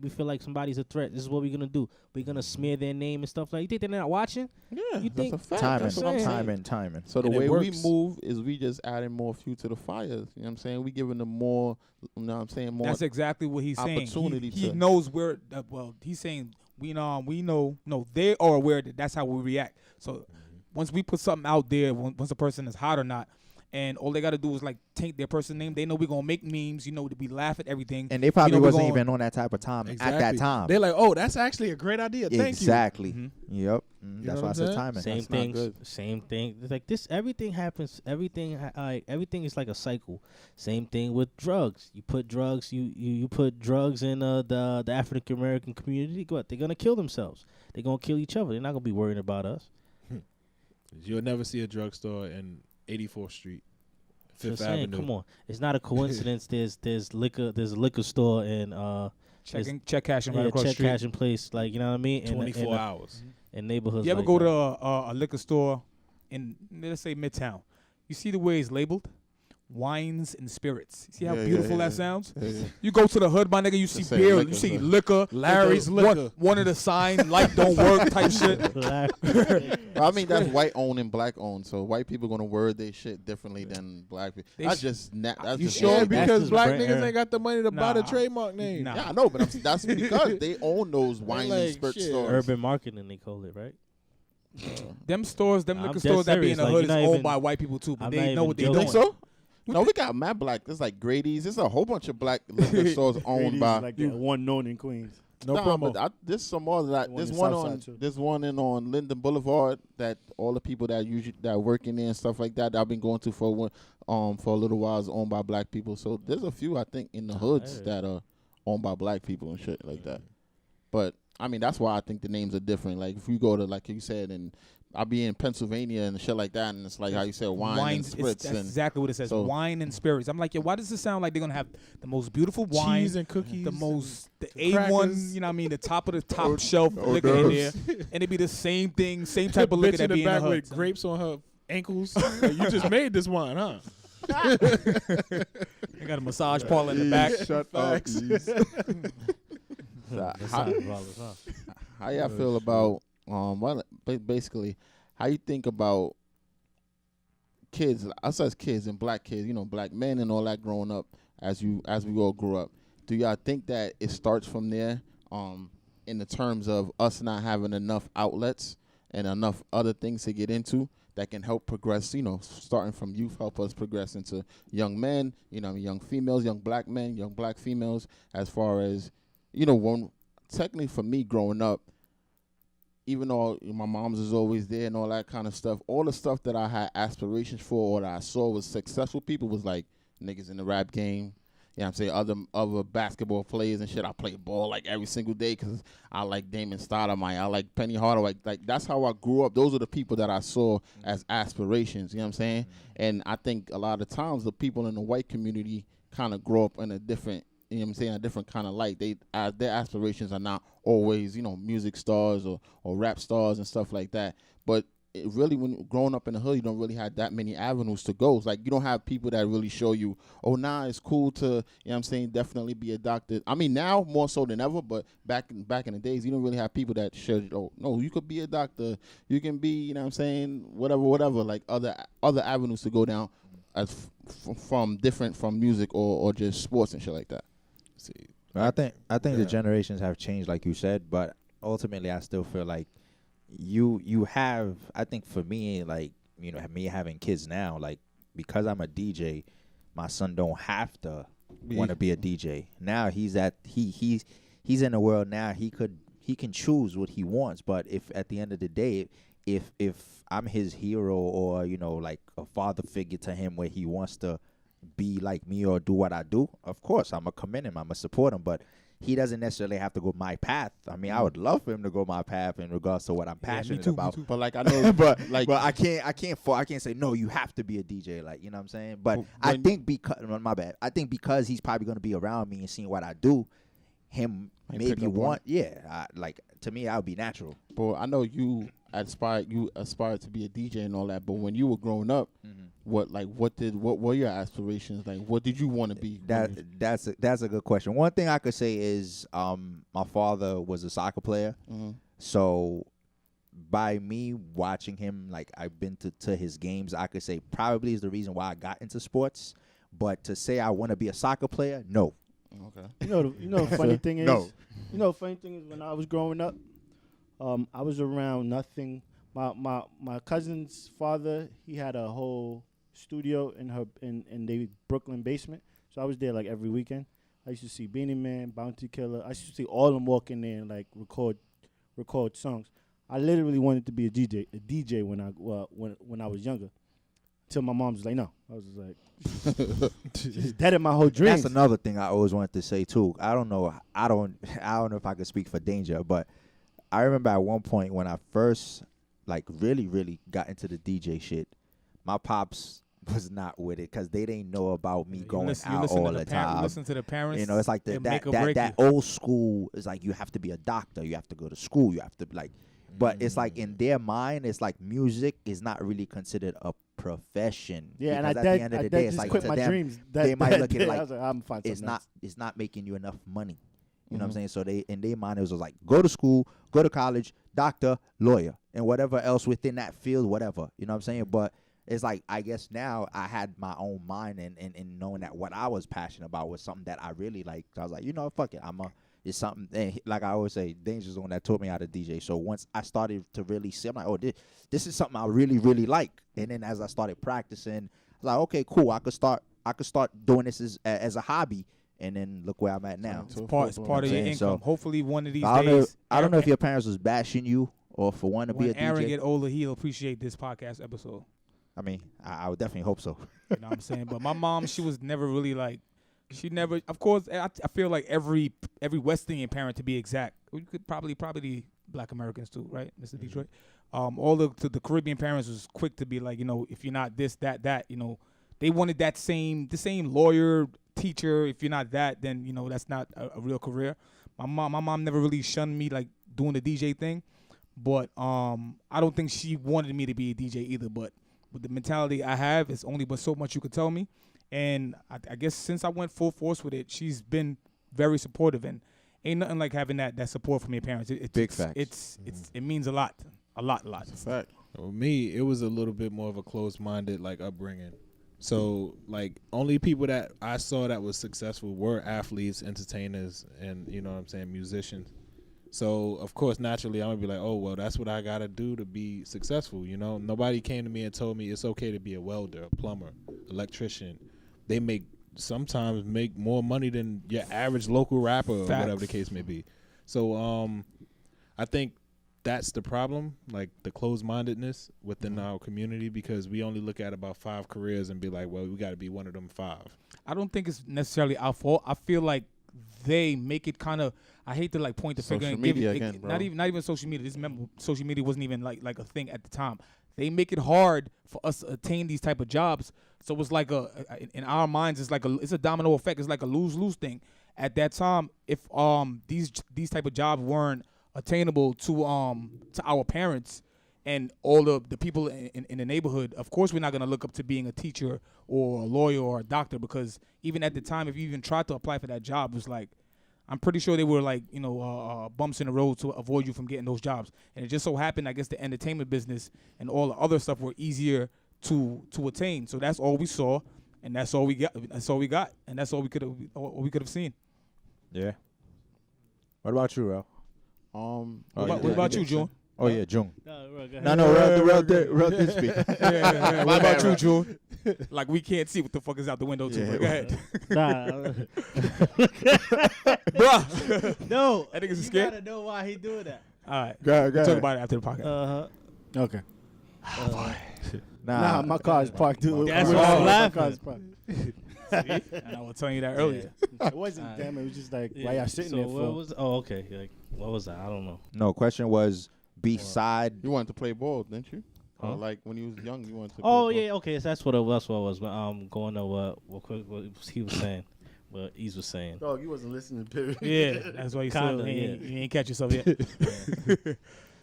we feel like somebody's a threat, this is what we're gonna do. We're gonna smear their name and stuff like. You think they're not watching? yeah, You that's think- a fact. Timing, That's what I'm saying. timing. So the And it way we works. move is we just adding more fuel to the fires. You know what I'm saying? We giving them more. You know what I'm saying? More. That's exactly what he's saying. opportunity He to- knows where. Well, he's saying we know. No, they are aware that that's how we react. So once we put something out there, once a person is hot or not, and all they got to do is like taint their person's name. They know we're gonna make memes. We laugh at everything. And they probably You know, we wasn't gon- even on that type of time at that Exactly. time. They're like, oh, that's actually a great idea. Thank exactly. Mhm. Yep. You That's know why I what I'm said saying? timing. Same That's not things, good. same thing. It's like this, everything happens. Everything is like a cycle. Same thing with drugs. You put drugs. You put drugs in the African American community. What? They're gonna kill themselves. They're gonna kill each other. They're not gonna be worrying about us. You'll never see a drugstore in 84th Street, Fifth Just saying, Avenue. come on. It's not a coincidence. There's a liquor store in check cashing right across the check street. cashing place, like, you know what I mean. 24 hours. in neighborhoods. You ever like go that. to a liquor store in, let's say, Midtown? You see the way it's labeled? Wines and spirits. See how Yeah, beautiful yeah, that yeah. sounds? Yeah, yeah. You go to the hood, my nigga, you see say beer, liquor, you see so- liquor. Larry's Liquor. One of the sign, light don't work type shit. I mean, that's white owned and black owned, so white people gonna word their shit differently than black people. They That's sh- just that's You just sure? Yeah, white because just black brand niggas era. ain't got the money to buy the Nah. trademark name. Nah. Yeah, I know, but that's because they own those wine like, and spirit shit. stores. Urban marketing, they call it, right? Them stores, them I'm liquor dead stores that be in serious, the like, hood you're is not owned even- by white people too, but I'm they not know even what they You doing. joking. think so? No, we got mad black. There's like Grady's. There's a whole bunch of black liquor stores owned Brady's by. like that one known in Queens. No Nah, promo. but there's some more that One there's in one Southside, on too. there's one in on Linden Boulevard that all the people that usually that work in there and stuff like that I've been going to for a little while is owned by black people. So there's a few I think in the hoods Hey. that are owned by black people and shit like that. But I mean that's why I think the names are different. Like if you go to like you said and I'll be in Pennsylvania and shit like that and it's like how you said wine and Wines, spirits that's and exactly what it says. so- Wine and spirits. I'm like, yo, why does it sound like they're gonna have the most beautiful wine, Cheese and cookies. the most, the the A1, crackers. you know what I mean, the top of the top shelf liquor in there, and it'd be the same thing, same type of liquor Bitch in that the be in the back hood. with grapes on her ankles. Like, you just made this wine, huh? They got a massage parlor in the back. Shut Facts. That's how, not flawless, huh? how y'all feel about basically how you think about kids, us as kids and black kids, you know, black men and all that growing up as we all grew up. Do y'all think that it starts from there, in the terms of us not having enough outlets and enough other things to get into that can help progress, you know, starting from youth, help us progress into young men, you know, young females, young black men, young black females, as far as, you know, when technically for me growing up, even though my mom's is always there and all that kind of stuff, all the stuff that I had aspirations for or that I saw was successful people was like niggas in the rap game, what I'm saying, other basketball players and shit. I play ball like every single day because I like Damon Stoudemire. I like Penny Hardaway. Like that's how I grew up. Those are the people that I saw as aspirations. You know what I'm saying? And I think a lot of times the people in the white community kind of grow up in a different, you know what I'm saying, a different kind of light. Their aspirations are not always, music stars or rap stars and stuff like that. But it really, when growing up in the hood, you don't really have that many avenues to go. It's like you don't have people that really show you, oh, nah, it's cool to, you know what I'm saying, definitely be a doctor. I mean, now more so than ever, but back in the days, you don't really have people that show you, oh, no, you could be a doctor. You can be, you know what I'm saying, whatever, like other avenues to go down as from different from music or just sports and shit like that. See, I think the generations have changed, like you said, but ultimately, I still feel like you have. I think for me, like me having kids now, like because I'm a DJ, my son don't have to want to be a DJ. Now he's in the world now. He can choose what he wants, but if at the end of the day, if I'm his hero or like a father figure to him where he wants to be like me or do what I do, of course I'm gonna commend him, I'm gonna support him, but he doesn't necessarily have to go my path. I mean, I would love for him to go my path in regards to what I'm passionate about. But like I know, but I can't say no. You have to be a DJ, like you know what I'm saying. But I think because he's probably gonna be around me and seeing what I do, him maybe want to me that would be natural. But I know you aspired to be a DJ and all that. But when you were growing up, what were your aspirations? Like, what did you want to be? That's a good question. One thing I could say is my father was a soccer player, so by me watching him, like I've been to his games, I could say probably is the reason why I got into sports. But to say I want to be a soccer player, no. Okay. The funny thing is, No. Funny thing is when I was growing up, I was around nothing. My cousin's father, he had a whole studio in the Brooklyn basement, so I was there like every weekend. I used to see Beanie Man, Bounty Killer. I used to see all of them walk in there and like record songs. I literally wanted to be a DJ when I was younger. Till my mom was like, no. I was just like, just dead in my whole dreams. That's another thing I always wanted to say too. I don't know if I could speak for Dane-Ja, but I remember at one point when I first like really, really got into the DJ shit, my pops was not with it because they didn't know about me going out all the time. Listen to the parents. It's like that old school is like you have to be a doctor, you have to go to school, you have to like. But it's like in their mind, it's like music is not really considered a profession. Yeah, and at the end of the day, it's like quit to my them, dreams. they might look at it I like was I'm fine. it's not making you enough money. You know what I'm saying? So they in their mind it was like go to school, go to college, doctor, lawyer, and whatever else within that field, whatever. You know what I'm saying? But it's like I guess now I had my own mind and knowing that what I was passionate about was something that I really liked. I was like, fuck it, it's something. And like I always say, Danger's the one that taught me how to DJ. So once I started to really see, I'm like, oh, this is something I really, really like. And then as I started practicing, I was like, okay, cool. I could start doing this as a hobby. And then look where I'm at now. It's part of your income. So, hopefully one of these I days. don't know if your parents was bashing you or for wanting to be a when Aaron DJ. get older, he'll appreciate this podcast episode. I mean, I would definitely hope so. You know what I'm saying? But my mom, she was never really like, of course, I feel like every West Indian parent, to be exact, you could probably Black Americans too, right, Mr. Detroit? All the Caribbean parents was quick to be like, if you're not this, that, they wanted the same lawyer, teacher. If you're not that, then, that's not a real career. My mom never really shunned me like doing the DJ thing, but I don't think she wanted me to be a DJ either. But with the mentality I have, it's only but so much you could tell me. And I guess since I went full force with it, she's been very supportive, and ain't nothing like having that support from your parents. Big facts. It means a lot. Fact. With me, it was a little bit more of a closed-minded like upbringing. So like only people that I saw that was successful were athletes, entertainers, and musicians. So of course naturally I'm gonna be like, oh well, that's what I gotta do to be successful. Nobody came to me and told me it's okay to be a welder, a plumber, electrician. They sometimes make more money than your average local rapper or whatever the case may be. So I think that's the problem, like the closed-mindedness within our community, because we only look at about 5 careers and be like, well, we got to be one of them 5. I don't think it's necessarily our fault. I feel like they make it kind of. I hate to like point the finger Social and give media it, again, bro. not even social media. Just remember, social media wasn't even like a thing at the time. They make it hard for us to attain these type of jobs. So it's like in our minds, it's a domino effect. It's like a lose-lose thing. At that time, if these type of jobs weren't attainable to our parents and all of the people in the neighborhood, of course we're not gonna look up to being a teacher or a lawyer or a doctor, because even at the time, if you even tried to apply for that job, it was like, I'm pretty sure they were like, bumps in the road to avoid you from getting those jobs. And it just so happened, I guess, the entertainment business and all the other stuff were easier to attain. So that's all we saw, and that's all we got. That's all we got, and that's all we could have seen. Yeah. What about you, Rel? What about you, June? Oh yeah, June. No, bro, go ahead. No, Rel did speak. Yeah. What about you, June? Like, we can't see what the fuck is out the window, too. Yeah. But go ahead. Nah. Bruh. No. I think it's You scared. gotta know why he doing that. All right. Go ahead. We'll talk about it after the podcast. Uh-huh. Okay. Nah, my car is parked. Dude. That's why I'm My laughing. car is parked. And I was telling you that earlier. It wasn't them. It was just like, why y'all sitting so there what for? was? Oh, okay. Like, what was that? I don't know. No, question was beside. You wanted to play ball, didn't you? Huh? Or like when you was young, you wanted to. Oh play ball. yeah, okay. So that's what it was. That's what it was. Going to what he was saying. What Ease was saying. Dog, you wasn't listening. Period. Yeah, that's why you Kinda, still yeah. you ain't catch yourself yet.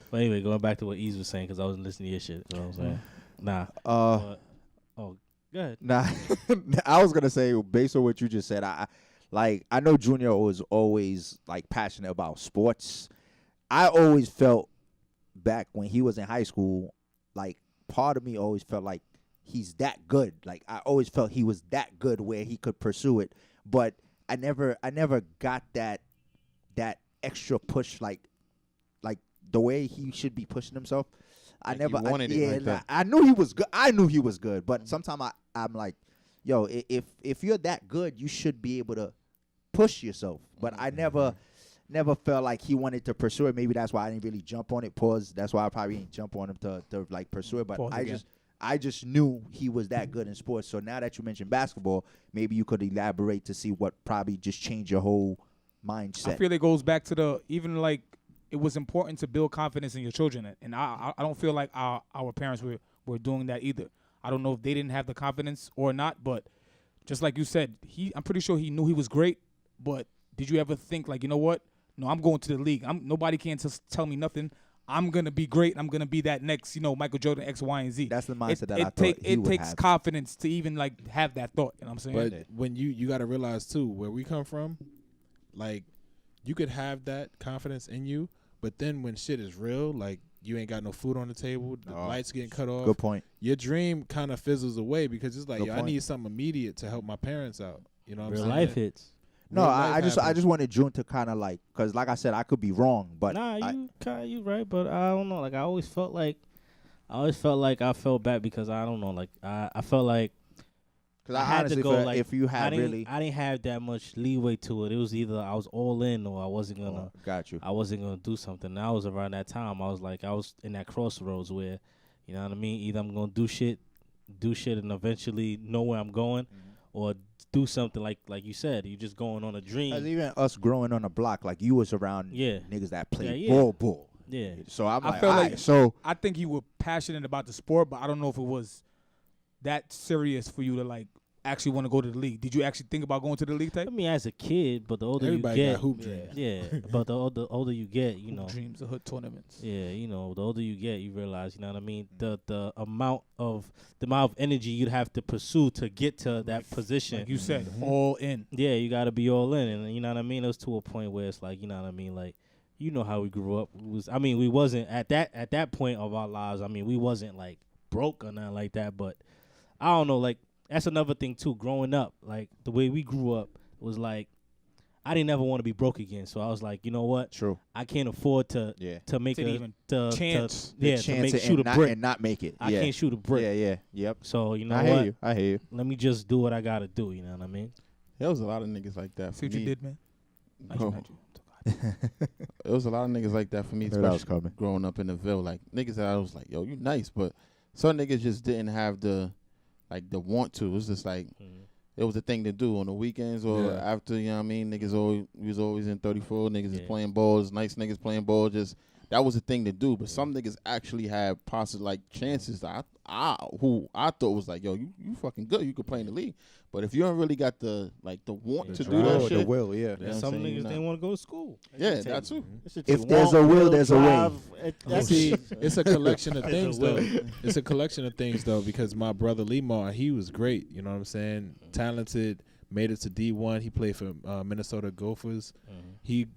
But anyway, going back to what Ease was saying, because I wasn't listening to your shit. You know what I'm saying? Nah. Go ahead. Nah, I was gonna say based on what you just said, I know Junior was always like passionate about sports. I always felt back when he was in high school, like part of me always felt like he's that good. Like I always felt he was that good where he could pursue it. But I never got that extra push like the way he should be pushing himself. Like he wanted it like that. I knew he was good. I knew he was good, but sometimes I'm like, yo, if you're that good, you should be able to push yourself. But I never felt like he wanted to pursue it. Maybe that's why I didn't really jump on it. Pause. That's why I probably didn't jump on him to like pursue it. But Pause again. I just knew he was that good in sports. So now that you mentioned basketball, maybe you could elaborate to see what probably just changed your whole mindset. I feel it goes back to even like it was important to build confidence in your children, and I don't feel like our parents were doing that either. I don't know if they didn't have the confidence or not, but just like you said, I'm pretty sure he knew he was great. But did you ever think like, you know what? No, I'm going to the league. Nobody can just tell me nothing. I'm gonna be great. I'm gonna be that next, Michael Jordan X, Y, and Z. That's the mindset that I thought it takes confidence to even like have that thought. You know what I'm saying? But when you got to realize too, where we come from, like you could have that confidence in you, but then when shit is real, like you ain't got no food on the table, the lights getting cut off. Good point. Your dream kind of fizzles away because it's like, Good yo, I point. need something immediate to help my parents out. You know what Real I'm saying? life hits. No, Real I life just happens. wanted June to kind of like, cause like I said, I could be wrong, but Nah, you right, but I don't know. Like I always felt like I felt bad because I don't know. Like I felt like cause I I had honestly to go. felt Like if you had I didn't really have that much leeway to it. It was either I was all in or I wasn't gonna. got you. I wasn't gonna do something. And I was around that time. I was in that crossroads where, you know what I mean. Either I'm gonna do shit, and eventually know where I'm going, or do something like you said. You just going on a dream. Cause even us growing on the block, like you was around Yeah. niggas that played Yeah, yeah. ball. Yeah. So I'm I like, feel all like- right, so I think you were passionate about the sport, but I don't know if it was that serious for you to like actually want to go to the league. Did you actually think about going to the league type? I mean, as a kid, but the older Everybody you get, got hoop dreams. yeah. But the older you get, you know, Dreams of hood tournaments. yeah, the older you get, you realize, you know what I mean. The amount of energy you'd have to pursue to get to that position. Like you said, all in. Yeah, you got to be all in, and you know what I mean. It was to a point where it's like, you know what I mean, like. You know how we grew up. We wasn't at that point of our lives. I mean, we wasn't like broke or nothing like that. But I don't know. Like that's another thing too. Growing up, like the way we grew up was like I didn't ever want to be broke again. So I was like, you know what? true. I can't afford to make To a even to chance. yeah The to chance shoot a and brick. not make it. I yeah. can't shoot a brick. Yeah, yep. So you know I what? hear you. I hear you. Let me just do what I gotta do. You know what I mean? There was a lot of niggas like that. See what for you me. did, man. Oh. It was a lot of niggas like that for me, Knew that was especially coming. growing up in the Ville. Like niggas that I was like, yo, you nice, but some niggas just didn't have the want to. It was just like it was a thing to do on the weekends or after, you know what I mean? Niggas always we was always in 34, niggas is playing balls, nice niggas playing balls, just that was a thing to do. But some niggas actually had possible like chances that I thought was like, yo, you fucking good, you could play in the league. But if you don't really got the want to do that The shit, will, yeah. you know what I'm Some saying? niggas You're didn't not- want to go to school. Yeah, that too. If there's a will, there's a way. See, it's a collection of things will. though. It's a collection of things though because my brother Lemar, he was great. You know what I'm saying? Talented, made it to D1. He played for Minnesota Gophers. He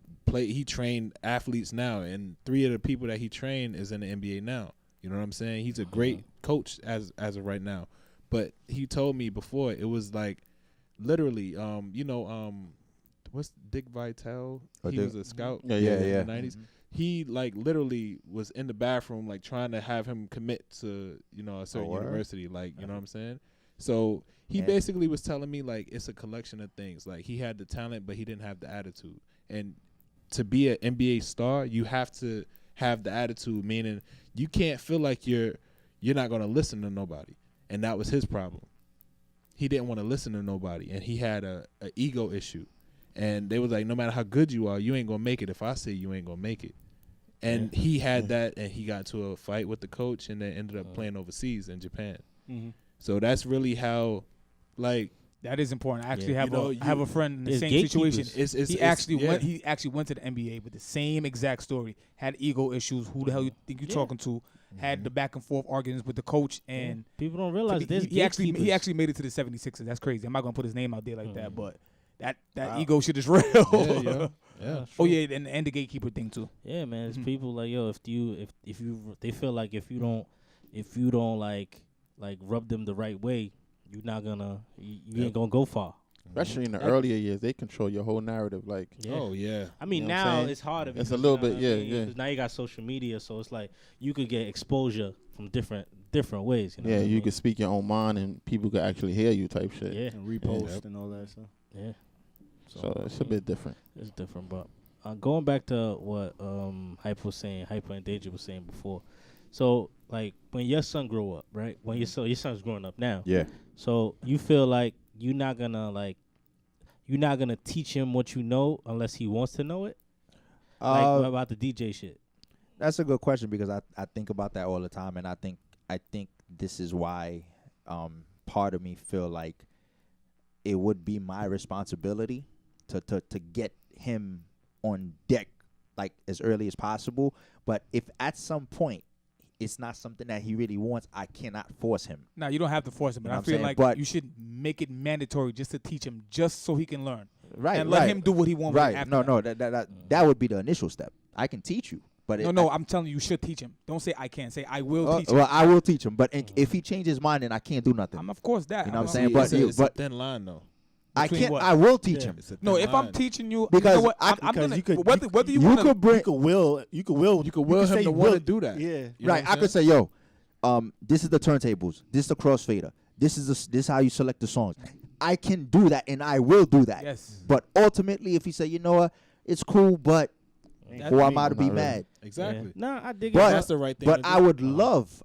trained athletes now, and 3 of the people that he trained is in the NBA now. You know what I'm saying? He's a great coach as of right now. But he told me before it was like literally, what's Dick Vitale? He was a scout Yeah. in the 90s. He like literally was in the bathroom like trying to have him commit to, a certain word? university, like, you know what I'm saying? So he Yeah. basically was telling me like it's a collection of things. Like he had the talent but he didn't have the attitude. And to be an NBA star, you have to have the attitude, meaning you can't feel like you're not going to listen to nobody. And that was his problem. He didn't want to listen to nobody, and he had a ego issue. And they was like, no matter how good you are, you ain't going to make it if I say you ain't going to make it. And he had that, and he got into a fight with the coach and then ended up playing overseas in Japan. So that's really how, like, That is important. I actually Yeah. have You know, I have a friend in the there's same gatekeepers. situation. He actually went to the NBA with the same exact story. Had ego issues. Who the hell you think you're talking to? Had the back and forth arguments with the coach, and People don't realize there's he actually gatekeepers. made it to the 76ers. That's crazy. I'm not gonna put his name out there like that, but that Wow. ego shit is real. Yeah. Oh yeah, and the gatekeeper thing too. Yeah, man. It's people like, yo, if you they feel like if you don't like rub them the right way, you're not gonna you ain't gonna go far. Especially in the earlier years, they control your whole narrative. Like, Yeah. Oh, yeah. I mean, You know what I'm now saying? it's harder. It's a because, little you know bit, what I yeah, mean? yeah. 'Cause now you got social media, so it's like you could get exposure from different ways. You know yeah, what I you mean? could speak your own mind and people could actually hear you type shit. Yeah, And repost and all that stuff. yeah. So it's a bit different. It's different, but going back to what Hypa was saying, Hypa and Dane-Ja was saying before. So like when your son grow up, right? When your son's growing up now. Yeah. So you feel like you're not gonna teach him what you know unless he wants to know it. Like about the DJ shit. That's a good question because I think about that all the time, and I think this is why part of me feel like it would be my responsibility to get him on deck like as early as possible. But if at some point it's not something that he really wants, I cannot force him. Now you don't have to force him, but You know I what I'm feel saying? like But- you should make it mandatory just to teach him, just so he can learn, Right. and let him do what he wants. Right. After No, that. no. That would be the initial step. I can teach you, but No, I'm telling you, you should teach him. Don't say I can't. Say I will teach him. Well, I will teach him, but if he changes his mind, then I can't do nothing. I'm of course that. You know what I'm I'm saying? See, But it's but a thin line, though. I between can't. what? I will teach him. It's a No, thin if I'm line. teaching you, Because you know what? I- I'm because gonna, you could- whether you You want could bring. You could will. You could will. You could will him say to will- want to do that. Yeah. You know Right, what I I'm could say, yo, this is the turntables. This is the crossfader. This is how you select the songs. I can do that, and I will do that. Yes. But ultimately, if he say, you know what, it's cool, but who am I to be Not really. mad? Exactly. Nah, I dig But- it. That's the right thing. But to do.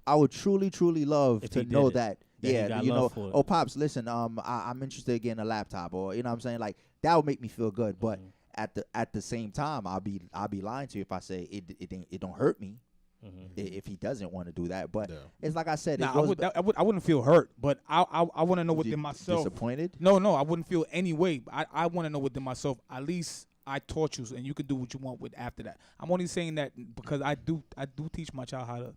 I would truly love If to he did know it, that. that he Yeah, got you know, love for it. oh pops, listen, I'm interested in getting a laptop, or you know what I'm saying, like that would make me feel good. But at the same time, I'll be lying to you if I say it don't hurt me if he doesn't want to do that. But Yeah. it's like I said, Nah, it goes I wouldn't feel hurt, but I want to know within myself. disappointed. No, I wouldn't feel any way. I want to know within myself. At least I taught you, and you can do what you want with after that. I'm only saying that because I do teach my child how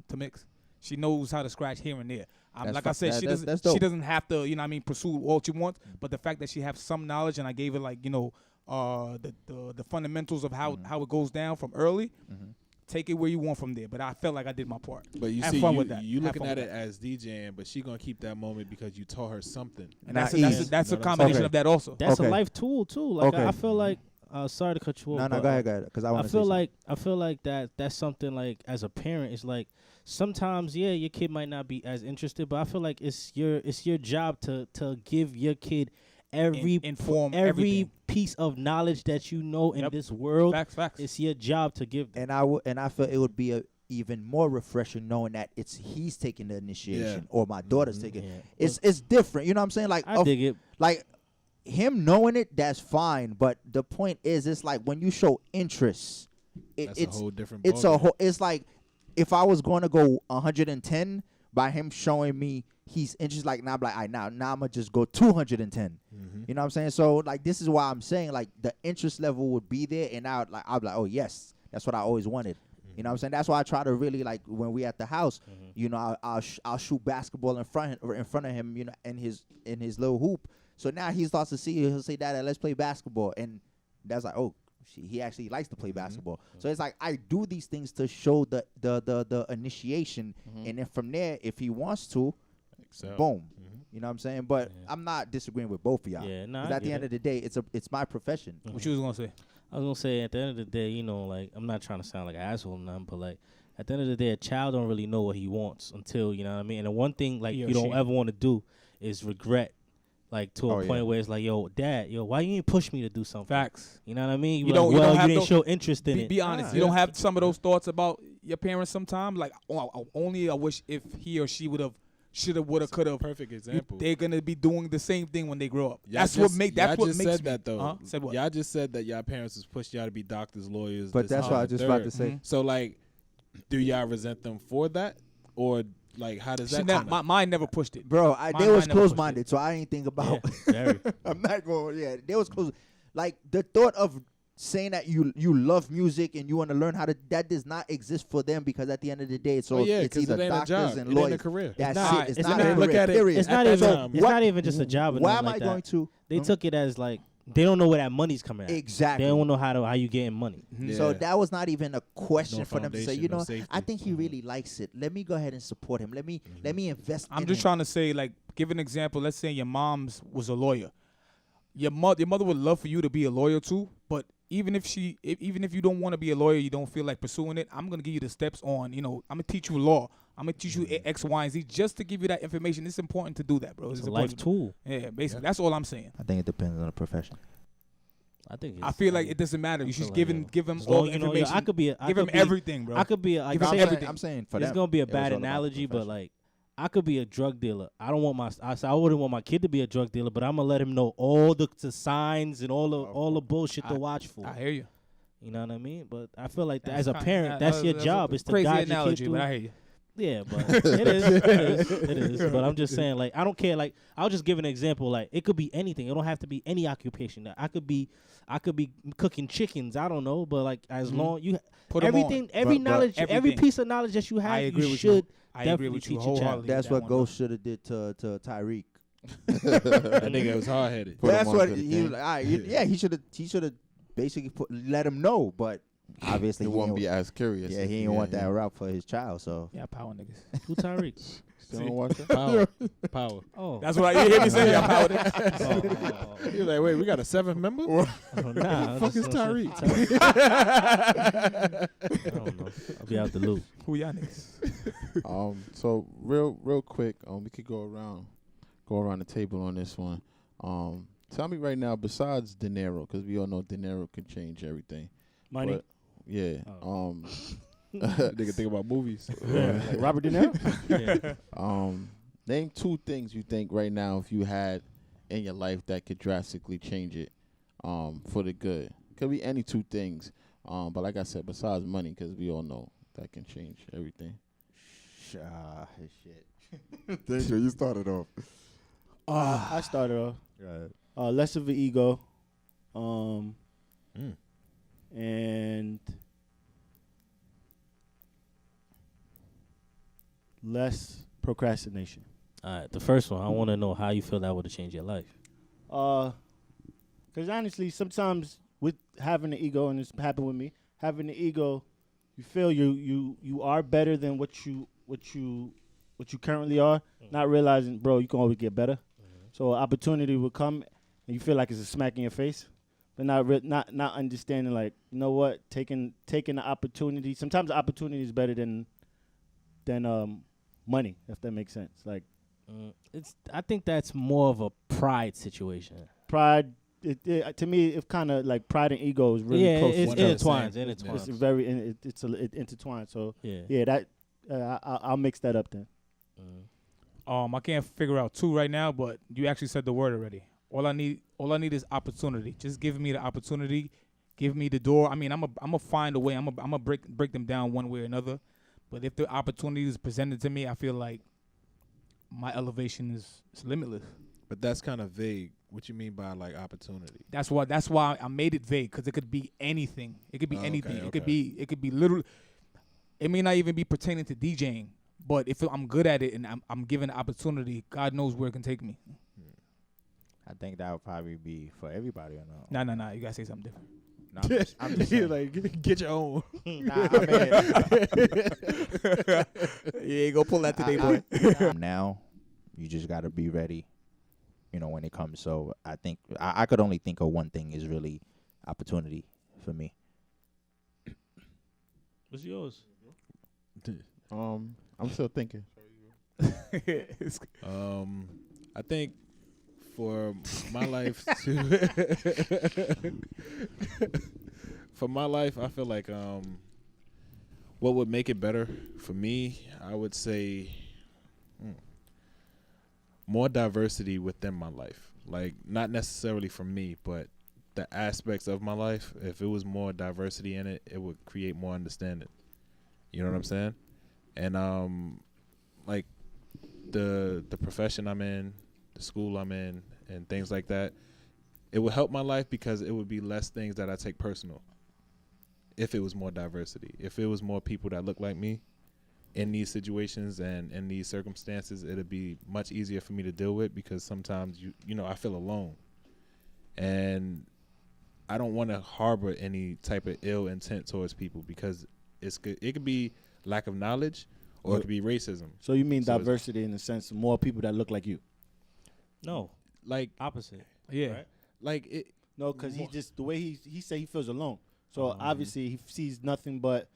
to mix. She knows how to scratch here and there. That's Like I said, she that's doesn't. dope. She doesn't have to, you know what I mean, pursue all she wants. But the fact that she has some knowledge, and I gave her like, you know, the fundamentals of how it goes down from early. Take it where you want from there. But I felt like I did my part. But you Have see, fun with that. you Have looking fun at with it that. as DJing, but she gonna keep that moment because you taught her something. And Now, that's ease. a You know what I'm combination saying? of that also. That's Okay. a life tool too. Like Okay. I feel like. Sorry to cut you off. No, but, go ahead, because I want I to. feel like that's something like as a parent, it's like sometimes your kid might not be as interested, but I feel like it's your job to give your kid every inform every everything. piece of knowledge that you know in Yep. this world. Facts. It's your job to give them. And I feel it would be even more refreshing knowing that he's taking the initiation or my daughter's taking. Yeah. It's different. You know what I'm saying? Like I dig it. like him knowing it, that's fine. But the point is, it's like when you show interest, That's it's a whole different. it's a ballgame. whole. It's like if I was going to go 110 by him showing me he's interested, like now I'm like, all right, now I'm gonna just go 210. You know what I'm saying? So like this is why I'm saying like the interest level would be there, and I'll be like, oh yes, that's what I always wanted. You know what I'm saying? That's why I try to really like when we at the house, you know, I'll shoot basketball in front of him, you know, in his little hoop. So now he starts to see, he'll say, Dad, let's play basketball, and that's like, oh, he actually likes to play basketball. So it's like I do these things to show the initiation, and then from there, if he wants to, boom. You know what I'm saying? But I'm not disagreeing with both of y'all. Yeah, nah, 'Cause I at the get end it. of the day, it's my profession. What you was gonna say? I was gonna say at the end of the day, you know, like I'm not trying to sound like an asshole or nothing, but like at the end of the day, a child don't really know what he wants until, you know what I mean. And the one thing like He or you don't she. ever want to do is regret, like to a point where it's like, yo, Dad, why you ain't push me to do something? Facts. You know what I mean? You You don't- like, you don't well, have you didn't no- show interest in it. Be honest. You don't have some of those thoughts about your parents sometimes. Like, oh, only I wish if he or she would have, shoulda, woulda, coulda. Perfect example. They're gonna be doing the same thing when they grow up. Y'all That's just- what makes said that though. Uh-huh. Said what? Y'all just said that y'all parents was pushed y'all to be doctors, lawyers. But this, that's that, what I and just the about third. to say. So like, do y'all resent them for that, or like how does that? My mind never pushed it. Bro, My they was mind never pushed closed-minded, so I ain't think about. Very. I'm not going. Yeah, they was close. Like the thought of saying that you love music and you want to learn how to, that does not exist for them, because at the end of the day, it's yeah, either it ain't a doctors job. and It ain't lawyers. a career. That's not. it. It's It's not not. a Look career. at it. Period. It's not At even. that time. It's not even just a job. or Why nothing am I like that. going to? They took it as like they don't know where that money's coming at. Exactly. They don't know how you getting money. So Yeah. that was not even a question No for them to say, foundation, you no know, safety. I think he really likes it. Let me go ahead and support him. Let me invest I'm in just him. trying to say, like, give an example. Let's say your mom's was a lawyer. Your mother would love for you to be a lawyer too, but even if you don't want to be a lawyer, you don't feel like pursuing it, I'm gonna give you the steps on. You know, I'm gonna teach you law. I'm gonna teach you X, Y, and Z just to give you that information. It's important to do that, bro. It's a important life to- tool. Yeah, basically, that's all I'm saying. I think it depends on the profession. I think. I feel like it doesn't matter. You feel should like, give him as all long- the you know, information. I could be. give him everything, bro. I could be. Like, Give him say- everything. I'm saying for It's them, gonna be a it was bad all about the analogy, but profession. like I could be a drug dealer. I don't want I wouldn't want my kid to be a drug dealer, but I'm gonna let him know all the signs and all the bullshit to watch for. I hear you. You know what I mean? But I feel like That's as a kinda- parent, that's your job. Is to crazy guide analogy, your kid but I through. hear you. Yeah, but it is. But I'm just saying, like, I don't care. Like, I'll just give an example. Like, it could be anything. It don't have to be any occupation. I could be cooking chickens. I don't know, but like, as long you Put 'em everything, on. every But knowledge, every everything. piece of knowledge that you have, I agree you with should I agree definitely with you teach your child. wholeheartedly. That's that what one, Ghost should have did to Tyreek. That nigga was hard headed. Put him That's on what to the he thing. was like. All right, yeah, he should have basically let him know, but obviously He he won't ain't- be as curious. Yeah, if he he- didn't want that yeah. route for his child. So Yeah, power niggas. Who Tyreek? Still don't watch that? Power. Oh, That's what I hear me say. Yeah, power niggas. oh, He was like, wait, we got a 7th member? oh, nah. Fuck is Tyreek? I don't know. I'll be out the loop. Who y'all niggas? So real quick, we could go around the table on this one. Tell me right now, besides dinero, because we all know dinero can change everything. Money. But, yeah. Nigga think about movies. Like Robert De Niro. Yeah. Name 2 things you think right now, if you had in your life, that could drastically change it for the good. Could be any 2 things. But like I said, besides money, because we all know that can change everything. shit. Dane-Ja, you started off. I started off. Less of an ego, and less procrastination. All right, the first one. I want to know how you feel that would have changed your life. Because honestly, sometimes with having an ego, and it's happened with me, having an ego, you feel you are better than what you currently are. Not realizing, bro, you can always get better. So opportunity will come, and you feel like it's a smack in your face, but not understanding, like, you know what, taking the opportunity. Sometimes the opportunity is better than money, if that makes sense. Like, I think that's more of a pride situation. pride. To me, it's kind of like pride and ego is really close. It's to each other. intertwines. It's very it intertwined. So Yeah. that I'll mix that up then. I can't figure out 2 right now, but you actually said the word already. All I need is opportunity. Just give me the opportunity. Give me the door. I mean, I'm a find a way. I'm a break them down one way or another. But if the opportunity is presented to me, I feel like my elevation is limitless. But that's kind of vague. What you mean by like opportunity? That's why I made it vague, because it could be anything. It could be anything. Okay, It could be literally. It may not even be pertaining to DJing, but if I'm good at it and I'm given the opportunity, God knows where it can take me. I think that would probably be for everybody or no. Nah. You gotta say something different. No, I'm just saying. like get your own. Nah, I Yeah, go pull that today, boy. mean, now you just gotta be ready. When it comes. So I think I could only think of one thing is really opportunity for me. What's yours? I'm still thinking. I think for my life for my life, I feel like what would make it better for me, I would say more diversity within my life. Like, not necessarily for me, but the aspects of my life. If it was more diversity in it, it would create more understanding. You know what I'm saying? And like the profession I'm in, the school I'm in, and things like that, it would help my life because it would be less things that I take personal. If it was more diversity, if it was more people that look like me in these situations and in these circumstances, it'd be much easier for me to deal with, because sometimes I feel alone, and I don't want to harbor any type of ill intent towards people, because it could be lack of knowledge, or it could be racism. So you mean diversity in the sense of more people that look like you? No, Like opposite. Yeah. Right? like it. No, because he just the way he said he feels alone. So obviously he sees nothing but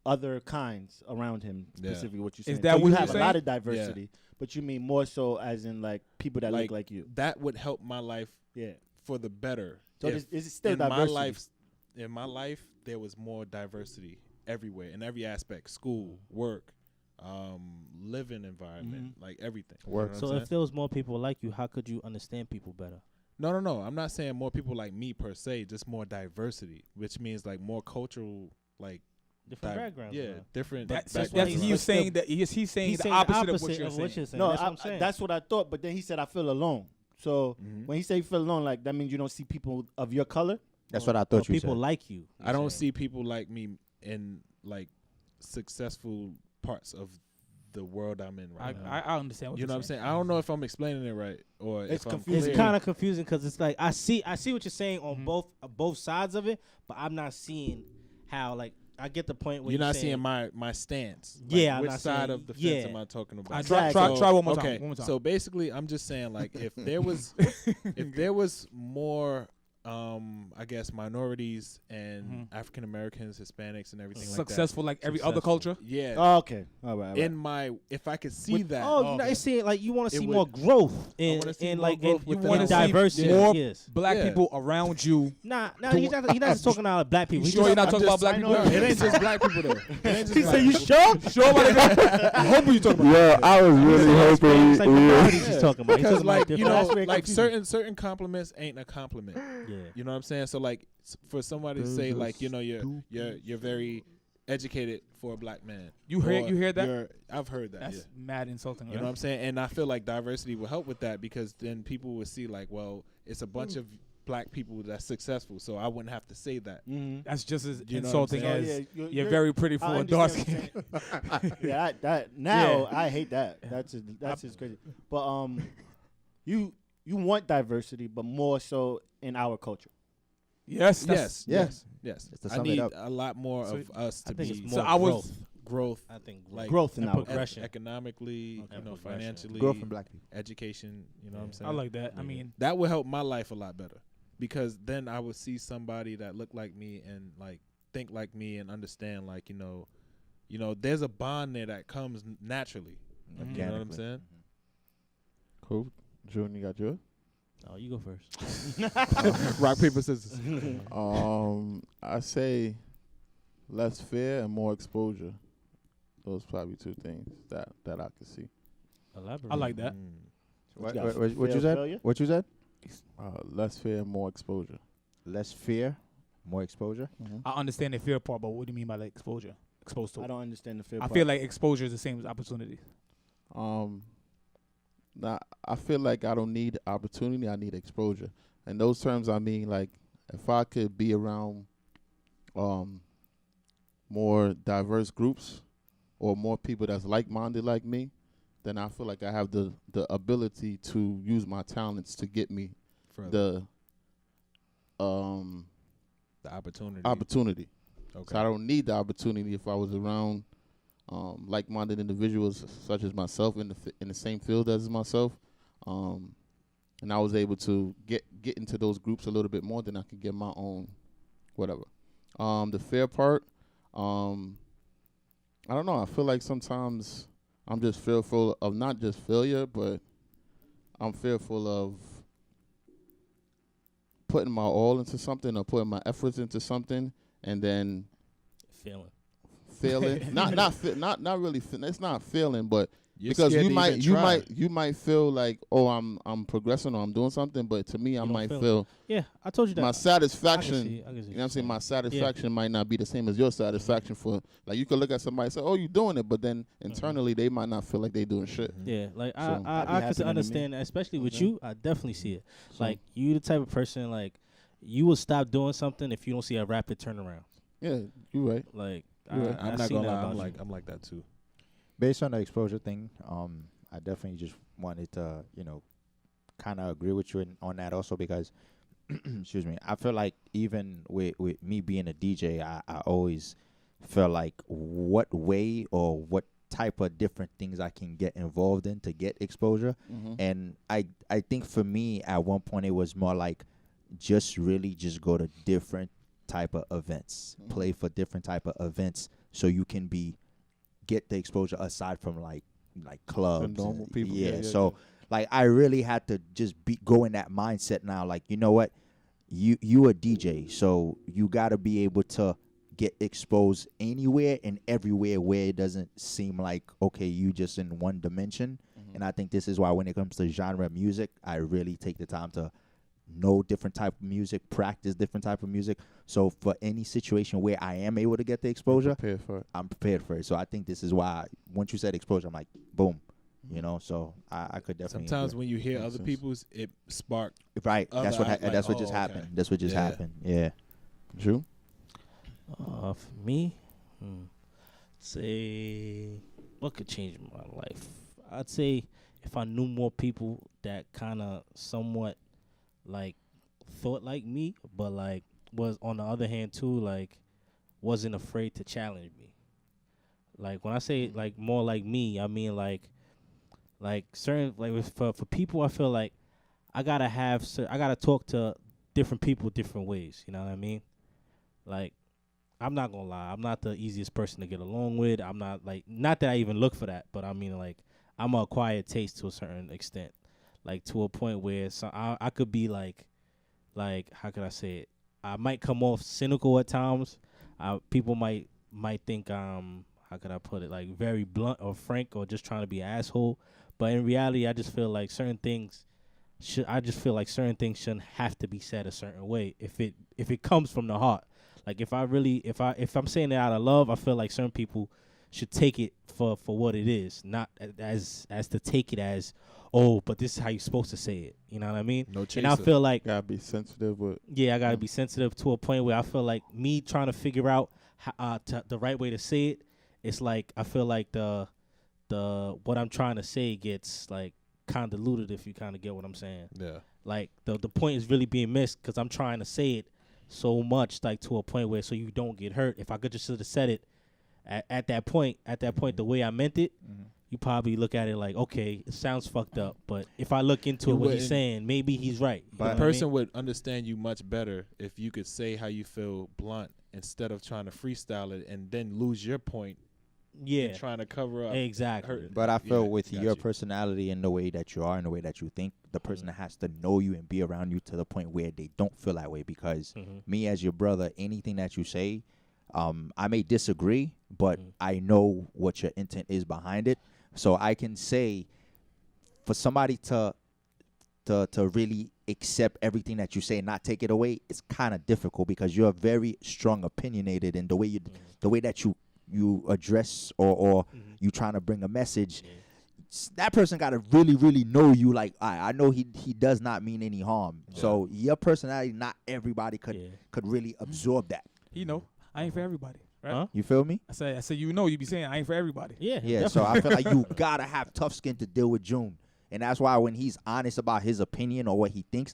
other kinds around him. Specifically, what you're saying. Is that so what you you're have saying? a lot of diversity, but you mean more so as in like people that look like you. That would help my life Yeah. for the better. So if is it still in diversity? in my life, there was more diversity everywhere, in every aspect: school, work, living environment, like everything. You know what I'm So saying? if there was more people like you, how could you understand people better? No. I'm not saying more people like me per se, just more diversity, which means like more cultural, like Different backgrounds. Yeah, bro. different. That's backgrounds. he's saying that he's saying the opposite of what you're saying. No, That's what I'm saying. that's what I thought. But then he said I feel alone. So when he say you feel alone, like that means you don't see people of your color. That's what I thought you people said. like you. I don't see people like me in like successful parts of the world I'm in right now. I understand what You know what I'm saying. saying? I don't know if I'm explaining it right or It's if I'm confusing. It's clear. kind of confusing because it's like I see what you're saying on both sides of it, but I'm not seeing how like I get the point where You're not saying, seeing my stance. Yeah, Like, I'm which not side saying- of the fence yeah. am I talking about? I Exactly. try one more okay, time. One more time. so basically, I'm just saying, like, if there was more, I guess, minorities and African Americans, Hispanics, and everything successful like like every that. other culture. Yeah. Oh, okay. All right. If I could see that. Oh, you know, it's saying like you want to It see would- more growth in wanna see in more like growth in, within in us. diversity. More Yes. black Yeah. people around you. Nah, he's not just talking about black people. You He's sure you're just- not talking about black people? No, it ain't just black people though. It ain't just He black said you people. sure? Sure about it? I hope you talking about. Yeah, I was really hoping. It's like minorities he's talking about. He's Because talking about like you different- know, That's very like confusing. certain compliments ain't a compliment. Yeah. You know what I'm saying? So like for somebody to say like you're very educated for a black man. You hear that? I've heard that. That's mad insulting. You know what I'm saying? And I feel like diversity will help with that, because then people will see like, well, it's a bunch of black people that's successful, so I wouldn't have to say that. That's just as You know what I'm insulting saying? as Yeah, you're very pretty for I a dark understand skin. what you're saying. Yeah, that now Yeah. I hate that. That's just crazy. But you want diversity, but more so in our culture. Yes. that's- Yes. Just to I sum it need up. a lot more So of us I to think be it's So more I was- growth, I think like Growth in and our progression. economically, Okay. you know, Progression. financially, Growth from black people. education. You know what I'm saying? I like that. I mean, That would help my life a lot better, because then I would see somebody that look like me and like think like me and understand like you know there's a bond there that comes naturally. You know what I'm Organically. saying? Cool. June, you got yours? Oh, you go first. Rock, paper, scissors. I say less fear and more exposure. Those probably two things that I could see. Elaborate. I like that. What got you fear of said? failure? What you said? Less fear and more exposure. Less fear, more exposure. I understand the fear part, but what do you mean by like exposure? Exposed to I it. don't understand the fear. I feel like exposure is the same as opportunity. Now I feel like I don't need opportunity. I need exposure. In those terms, I mean like if I could be around more diverse groups or more people that's like-minded like me, then I feel like I have the ability to use my talents to get me Further. the The opportunity. opportunity. Okay. So I don't need the opportunity if I was around like-minded individuals such as myself in the same field as myself, and I was able to get into those groups a little bit more, then I could get my own whatever. The fear part, I don't know. I feel like sometimes I'm just fearful of not just failure, but I'm fearful of putting my all into something or putting my efforts into something and then Feeling. failing. not really. It's not failing, but You're because scared you to might even try. might feel like, oh, I'm progressing or I'm doing something, but to me I don't might feel it. feel Yeah, I told you that. my I satisfaction. can see, I can see You know what I'm saying? My satisfaction Yeah. might not be the same as your satisfaction for like you could look at somebody and say, "Oh, you doing it," but then internally they might not feel like they doing shit. Yeah, like So- That be I could happening to understand that, especially with Okay. you. I definitely see it. So- Like you, the type of person like you will stop doing something if you don't see a rapid turnaround. Yeah, you right. Like You're right. I I'm not seen gonna that lie. about you. I'm like that too. Based on the exposure thing, I definitely just wanted to, kind of agree with you on that also because, excuse me, I feel like even with me being a DJ, I always feel like what way or what type of different things I can get involved in to get exposure. And I think for me at one point it was more like just really just go to different type of events, play for different type of events so you can get the exposure aside from like clubs normal and- people. Yeah, Yeah, yeah, so like I really had to just go in that mindset now. Like, you know what, you a DJ, so you got to be able to get exposed anywhere and everywhere where it doesn't seem like okay you just in one dimension. And I think this is why when it comes to genre music, I really take the time to know different type of music, practice different type of music. So for any situation where I am able to get the exposure, Prepare for it. I'm prepared for it. So I think this is why once you said exposure, I'm like, boom, So I could definitely. Sometimes agree. when you hear Makes other sense. people's, it spark. Right, that's what like, that's what just oh, okay. happened. That's what just Yeah. happened. Yeah. Drew? For me, say what could change my life? I'd say if I knew more people that kind of somewhat like thought like me, but like was on the other hand too like wasn't afraid to challenge me. Like when I say like more like me, I mean like certain like for people, I feel like I gotta talk to different people different ways. You know what I mean? Like I'm not gonna lie, I'm not the easiest person to get along with. I'm not not that I even look for that, but I mean like I'm a acquired taste to a certain extent, like to a point where I could be like how could I say it? I might come off cynical at times. People might think how could I put it, like very blunt or frank or just trying to be an asshole. But in reality, I just feel like certain things shouldn't have to be said a certain way if it comes from the heart. Like if I'm saying it out of love, I feel like certain people should take it for what it is, not as to take it as, oh, but this is how you're supposed to say it. You know what I mean? No chaser. And I feel like Gotta be sensitive with. I gotta be sensitive to a point where I feel like me trying to figure out the right way to say it. It's like I feel like the what I'm trying to say gets like convoluted, if you kind of get what I'm saying. Yeah. Like the point is really being missed because I'm trying to say it so much like to a point where so you don't get hurt. If I could just have said it at that point the way I meant it, you probably look at it like, okay, it sounds fucked up. But if I look into You what he's wouldn't- saying, maybe he's right. You know The what I person mean? would understand you much better if you could say how you feel blunt instead of trying to freestyle it and then lose your point Yeah. trying to cover up. Exactly. hurt. But I feel Yeah, with got your you. personality and the way that you are and the way that you think, the person has to know you and be around you to the point where they don't feel that way. Because me as your brother, anything that you say, I may disagree, but I know what your intent is behind it. So I can say, for somebody to really accept everything that you say and not take it away, it's kind of difficult because you're very strong opinionated in the way that you address or you trying to bring a message. That person got to really, really know you. Like, I know he does not mean any harm. Yeah. So your personality, not everybody could really absorb that. I ain't for everybody. Right? Huh? You feel me? I say you be saying I ain't for everybody. Yeah. Yeah. So I feel like you gotta have tough skin to deal with June, and that's why when he's honest about his opinion or what he thinks,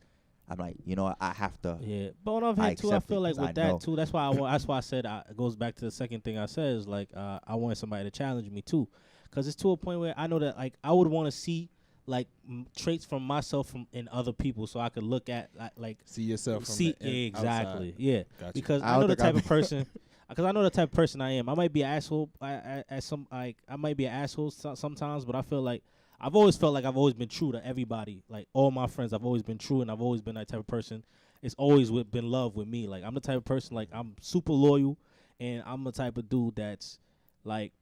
I'm like, I have to. Yeah, but on the other hand too, I accept it feel like 'cause with I know. that too. That's why that's why I said it goes back to the second thing I said is like I wanted somebody to challenge me too, because it's to a point where I know that like I would want to see like traits from myself in other people, so I could look at like See yourself from see the exactly outside. yeah Gotcha. because I I know don't the think type of person. Because I know the type of person I am. I might be an asshole I might be an asshole sometimes, but I feel like I've always felt like I've always been true to everybody. Like all my friends, I've always been true, and I've always been that type of person. It's always been love with me. Like I'm the type of person like I'm super loyal, and I'm the type of dude that's like,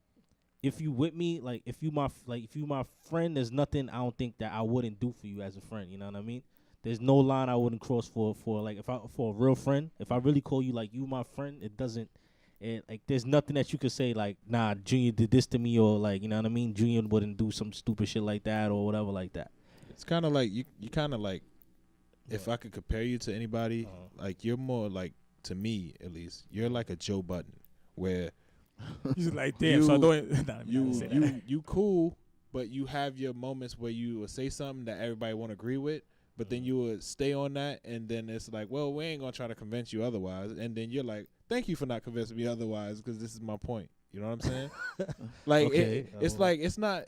if you with me, like if you my friend, there's nothing I don't think that I wouldn't do for you as a friend. You know what I mean? There's no line I wouldn't cross for like for a real friend. If I really call you like you my friend, it doesn't. And like, there's nothing that you could say like, nah, Junior did this to me, or like, you know what I mean? Junior wouldn't do some stupid shit like that or whatever like that. It's kind of like you kind of like, if I could compare you to anybody, like you're more like, to me at least, you're like a Joe Budden, where He's like, damn. So I don't. you cool, but you have your moments where you will say something that everybody won't agree with, but then you would stay on that, and then it's like, well, we ain't gonna try to convince you otherwise, and then you're like, thank you for not convincing me otherwise, because this is my point. You know what I'm saying? Like Okay. it's like it's not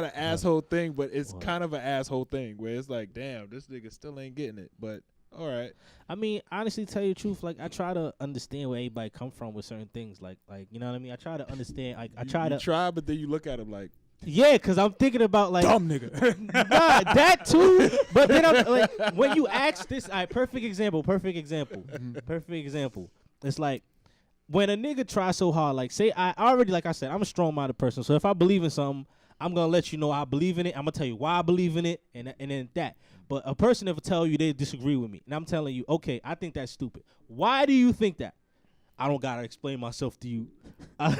an asshole thing, but it's kind of an asshole thing where it's like, damn, this nigga still ain't getting it, but all right. I mean, honestly, tell you the truth, like I try to understand where everybody come from with certain things, like you know what I mean. I try to understand. Like I try, but then you look at him like, yeah, because I'm thinking about like Dumb nigga. nah, that too. But then I'm like, when you ask this, perfect example. It's like when a nigga tries so hard, like say I already, like I said, I'm a strong-minded person. So if I believe in something, I'm gonna let you know I believe in it. I'm gonna tell you why I believe in it, and then that. But a person if tell you they disagree with me, and I'm telling you, okay, I think that's stupid. Why do you think that? I don't gotta explain myself to you. I'm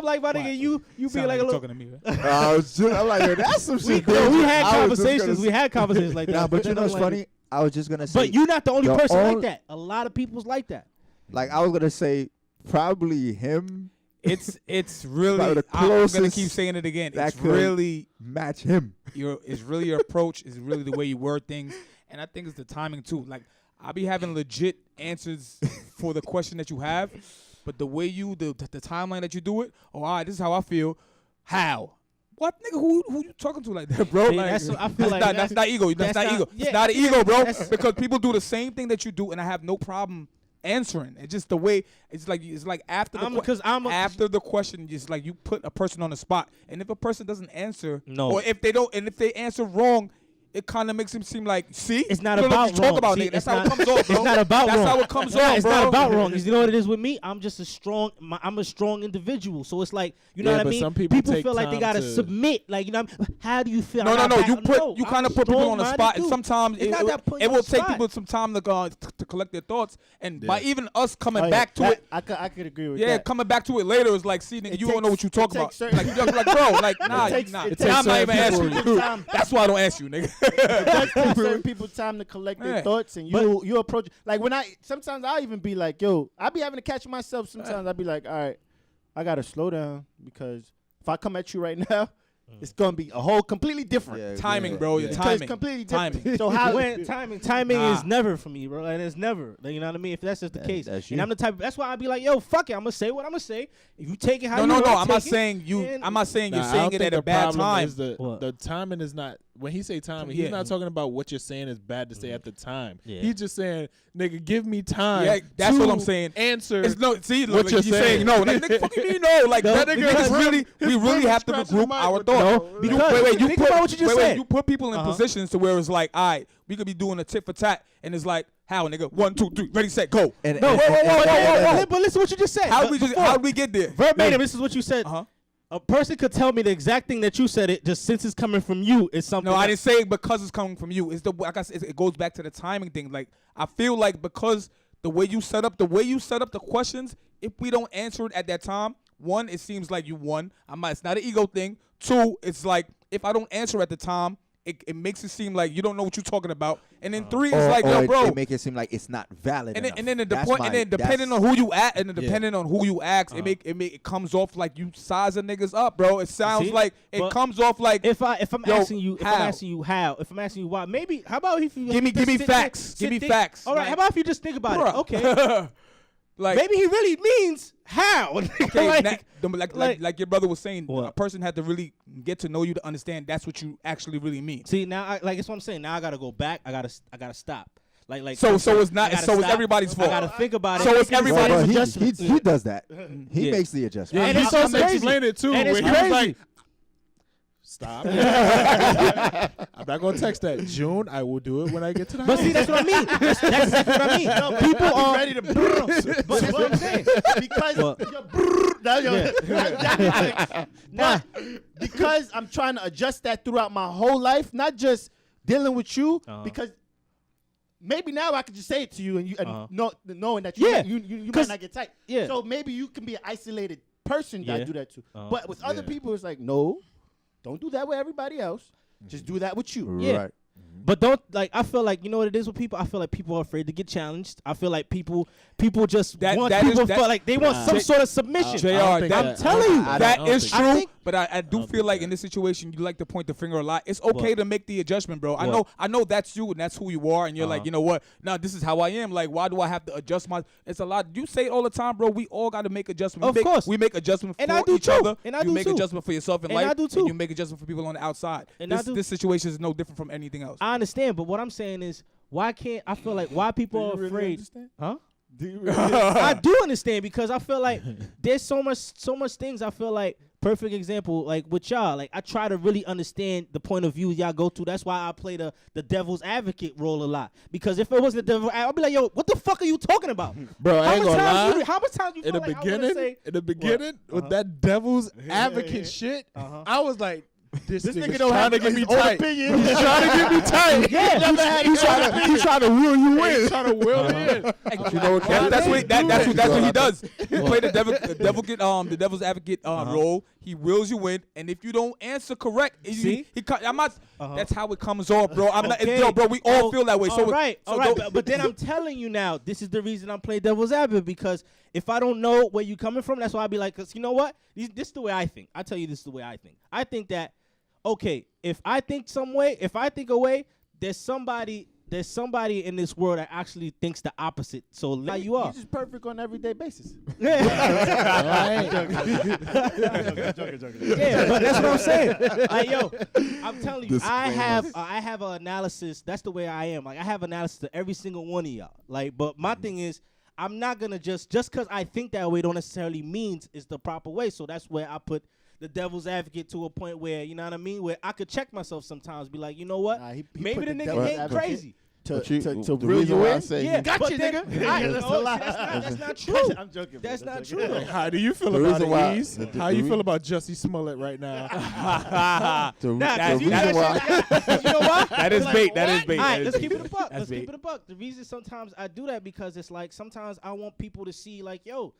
like, my nigga, you be Sound like a you little. talking to me. Right? I'm like, yo, that's some shit. We had I was just conversations. gonna We had conversations like that. Nah, but you know I'm what's like, funny? I was just gonna say. But you're not the only the person like only- that. A lot of people's like that. Like I was gonna say, probably him It's really. Probably the I'm gonna closest keep saying it again. that It's could- really match him. it's really your approach. It's really the way you word things, and I think it's the timing too. Like I be having legit answers for the question that you have, but the way the timeline that you do it. Oh, all right, this is how I feel. How? What nigga? Who you talking to like that, bro? See, Like, that's what I feel like that's not ego. That's not ego. yeah, It's not an ego, bro. that's- Because people do the same thing that you do, and I have no problem answering. It's just the way. It's like after the question, just like you put a person on the spot, and if a person doesn't answer, No. or if they answer wrong, it kind of makes him seem like, see, It's not you don't know about what you talk wrong. about, See, nigga. That's it's how it not- comes off, bro. It's not about That's wrong. how it comes No, off, it's bro. not about wrong. You know what it is with me? I'm just I'm a strong individual. So it's like, you know Yeah, what I but mean? some people take feel like they time gotta to- submit. Like, you know, how do you feel? No, you kind I'm of put people on the strong-minded spot, and dude. sometimes It's not that putting it you will on the take spot. people some time to collect their thoughts, and by Yeah. even us coming Oh, yeah, back to that- it. I could agree with Yeah, that. coming back to it later is like, see, nigga, It you don't know what takes- you talk it about. takes certain- Like, you're like, bro, like, nah, It takes- nah. it And takes I'm not even certain asking people you. time. That's why I don't ask you, nigga. It does take certain people time to collect their Yeah. thoughts, and you approach like when sometimes I'll even be like, yo, I be having to catch myself. Sometimes I'll be like, all right, I gotta slow down because if I come at you right now, it's gonna be a whole completely different. Yeah, Timing, yeah, bro. yeah. Your Because timing. it's completely different. Timing. So how When timing Nah. is never for me, bro. And it's never. Like, you know what I mean? If that's just the case, that's and you. I'm the type. That's why I be like, yo, fuck it. I'm gonna say what I'm gonna say. If you take it how No, you no, want no. to I'm take not it, saying you. and- I'm not saying you're Nah, I saying don't it think at a the bad problem time. is What? the timing is not when he say timing, Yeah. he's not talking about what you're saying is bad to say at the time. Yeah. He's just saying, nigga, give me time. Yeah, that's to what I'm saying. Answer. It's no, see, what like you're you're saying, no, like nigga, fuck you mean no, like No, that nigga because is really, we really have to scratching the regroup mic our with thoughts. No, because wait, you think put about what you just said. you put people in Uh-huh. positions to where it's like, all right, we could be doing a tit for tat, and it's like, how nigga, 1, 2, 3, ready, set, go. And- No, and- whoa, and- whoa, and- whoa, whoa. But listen to what you just said. How did we get there? Verbatim, this is what you said. Uh huh. A person could tell me the exact thing that you said. It just since it's coming from you, it's something. No, I that- didn't say it because it's coming from you. It's the like I said, it goes back to the timing thing. Like I feel like because the way you set up the questions, if we don't answer it at that time, one, it seems like you won. It's not an ego thing. Two, it's like if I don't answer at the time, it makes it seem like you don't know what you're talking about. And then three, it's like, yo, bro. It make it seem like it's not valid. And then, enough. and then That's depending on who you at, and then depending on who you ask, it comes off like you sizing niggas up, bro. It sounds See? like it But comes off like if I'm yo, asking you, how? if I'm asking you why, maybe how about if you Give me just sit facts. there- Give me sit facts. All right, Like, how about if you just think about bruh. it? Okay, like maybe he really means how. okay, like, like your brother was saying, What? a person had to really get to know you to understand that's what you actually really mean. see now, that's what I'm saying. Now I gotta go back. I gotta stop. So it's not. I gotta So it's stop. everybody's fault. I gotta think about it. So it's Well, everybody's but he does that. He Yeah. makes the adjustment. And it's so I'm crazy. explain it too. And it's where he was crazy. like, stop. I'm not gonna text that. June, I will do it when I get to the But house. see, that's what I mean. That's exactly what I mean. No, People are ready to But that's what I'm saying. because What? Nah, because I'm trying to adjust that throughout my whole life, not just dealing with you. Because maybe now I could just say it to you, and knowing that Yeah. you might 'Cause- not get tight. yeah. So maybe you can be an isolated person that Yeah. do that too. But with other people, it's like, no, don't do that with everybody else. Just do that with you. Yeah. Right. But don't I feel like you know what it is with people. I feel like people are afraid to get challenged. I feel like people just That- want that people is- that- feel like they want some J- sort of submission. JR, think I'm that- telling you, I that don't is think true. I think- But I do don't feel like think in this situation, you like to point the finger a lot. It's okay What? to make the adjustment, bro. What? I know that's you and that's who you are, and you're like, you know what? No, this is how I am. Like, why do I have to adjust my? It's a lot. You say it all the time, bro. We all got to make adjustments. Of course. we make adjustments And for I do each too. other. And I you do make too. adjustment for yourself in And life, I do too. and you make adjustment for people on the outside. And I this do. this situation is no different from anything else. I understand, but what I'm saying is, why can't I feel like why people are afraid? Huh? I do understand because I feel like there's so much things. I feel like perfect example, like with y'all. Like I try to really understand the point of view y'all go through. That's why I play the devil's advocate role a lot. Because if it wasn't the devil, I'll be like, yo, what the fuck are you talking about, Bro, I ain't gonna lie. How much times you In feel the like I wanna beginning, say, with that devil's advocate shit, I was like, this This nigga's nigga don't trying have to get me his own tight. opinion. He's trying to get me tight. Yeah, he's trying to wheel you in. He's trying to wheel me in. You know what That's what he does. He play the devil's advocate role. He wills you in, and if you don't answer correct, See? I'm not. That's how it comes off, bro. I'm not. Okay. Yo, bro, we all feel that way. All right. don't- But then I'm telling you now, this is the reason I'm playing devil's advocate because if I don't know where you coming from, that's why I'd be like, because you know what? This is the way I think. I tell you, this is the way I think. I think that, okay, if I think a way, there's somebody in this world that actually thinks the opposite. So let you He's up. just perfect on an everyday basis. Yeah, but that's what I'm saying. Like, yo, I'm telling you, I have an analysis. That's the way I am. Like, I have analysis of every single one of y'all. Like, but my thing is, I'm not gonna just because I think that way don't necessarily means it's the proper way. So that's where I put the devil's advocate to a point where, you know what I mean, where I could check myself sometimes, be like, you know what, Nah, he maybe put the the ninn devil's ain't advocate crazy. To the reel reason you why I in. say Yeah, Gotcha, but then- nigga. I- That's no, a lie. that's not true. I'm joking. That's bro. not That's true, joking. though. How do you feel The about reason why- it, Ease? the- How the you re- feel about Jussie Smollett right now? The Nah, reason you know why. what? You know what? That is Like, bait. That is bait. All right, That is let's bait. keep it a buck. That's Let's bait. keep it a buck. The reason sometimes I do that because it's like sometimes I want people to see like, yo,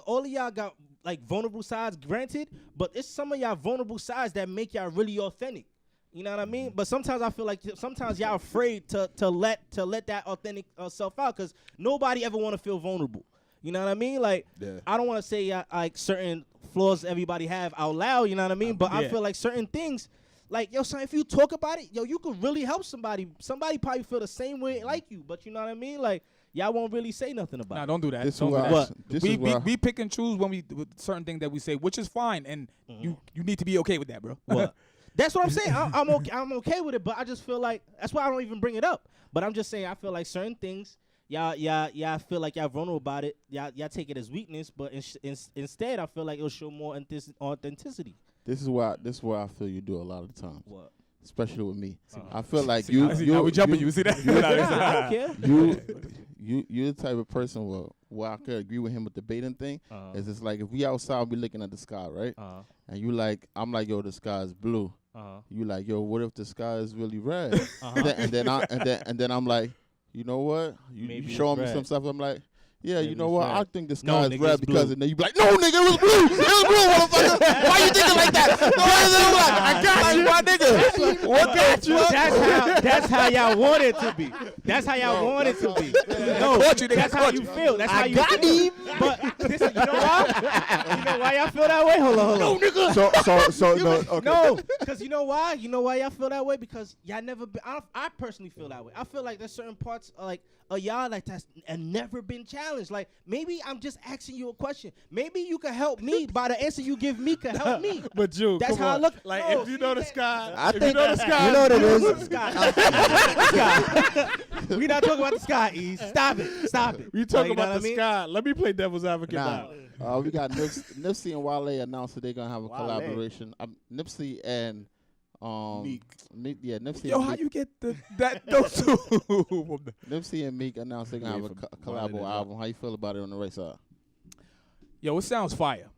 all of y'all got like vulnerable sides, granted, but it's some of y'all vulnerable sides that make y'all really authentic. You know what I mean? But sometimes I feel like sometimes y'all afraid to let that authentic self out because nobody ever want to feel vulnerable. You know what I mean? Like I don't want to say like certain flaws everybody have out loud. You know what I mean? But I feel like certain things. Like, yo, son, if you talk about it, yo, you could really help somebody. Somebody probably feel the same way like you, but you know what I mean? Like, y'all won't really say nothing about Nah, it. don't do that. This Don't do is that. why- What? this we, is why- we pick and choose when we with certain things that we say, which is fine, and you need to be okay with that, bro. What? That's what I'm saying. I'm okay. I'm okay with it, but I just feel like that's why I don't even bring it up. But I'm just saying I feel like certain things, y'all feel like y'all vulnerable about it. Y'all take it as weakness, but instead I feel like it'll show more authenticity. This is why I feel you do a lot of the times. What? Especially with me. I feel like you we jumping you. See that? I don't care. you're the type of person where I could agree with him with the baiting thing. Is it's like if we outside, we looking at the sky, right? And you like, I'm like, yo, the sky is blue. You like, yo, what if the sky is really red? And then I'm like, you know what? You showing me some stuff. I'm like, yeah, Maybe you know what? red. I think the sky No, is nigga, red it's because, blue. and then you be like, no, nigga, it was blue. It was blue, motherfucker. Why you thinking like that? I got you, my nigga. What got you? That's how y'all want it to be. That's how y'all want it to be. No, that's how you feel. That's how you feel. But this, you know why? You know why y'all feel that way? Hold on. No, nigga. So no. Okay. No, because you know why? You know why y'all feel that way? Because y'all never been. I personally feel that way. I feel like there's certain parts like y'all like that's never been challenged. Like maybe I'm just asking you a question. Maybe you can help me by the answer you give me can help me. But Jew, That's come how I on. look. Like No, if you see, know the that- sky, I if think you know the sky, you know what it is. We not talking about the sky, E. Stop it. Stop it. we talking You know about what the I mean? sky. Let me play devil's advocate Nah, now. we got Nipsey and Wale announced that they're gonna have a Wale. collaboration. Nipsey and Nipsey. Yo, and how Meek, you get those two? Nipsey and Meek announced they're gonna have a from collabo Wale. album. How you feel about it on the right side? Yo, it sounds fire.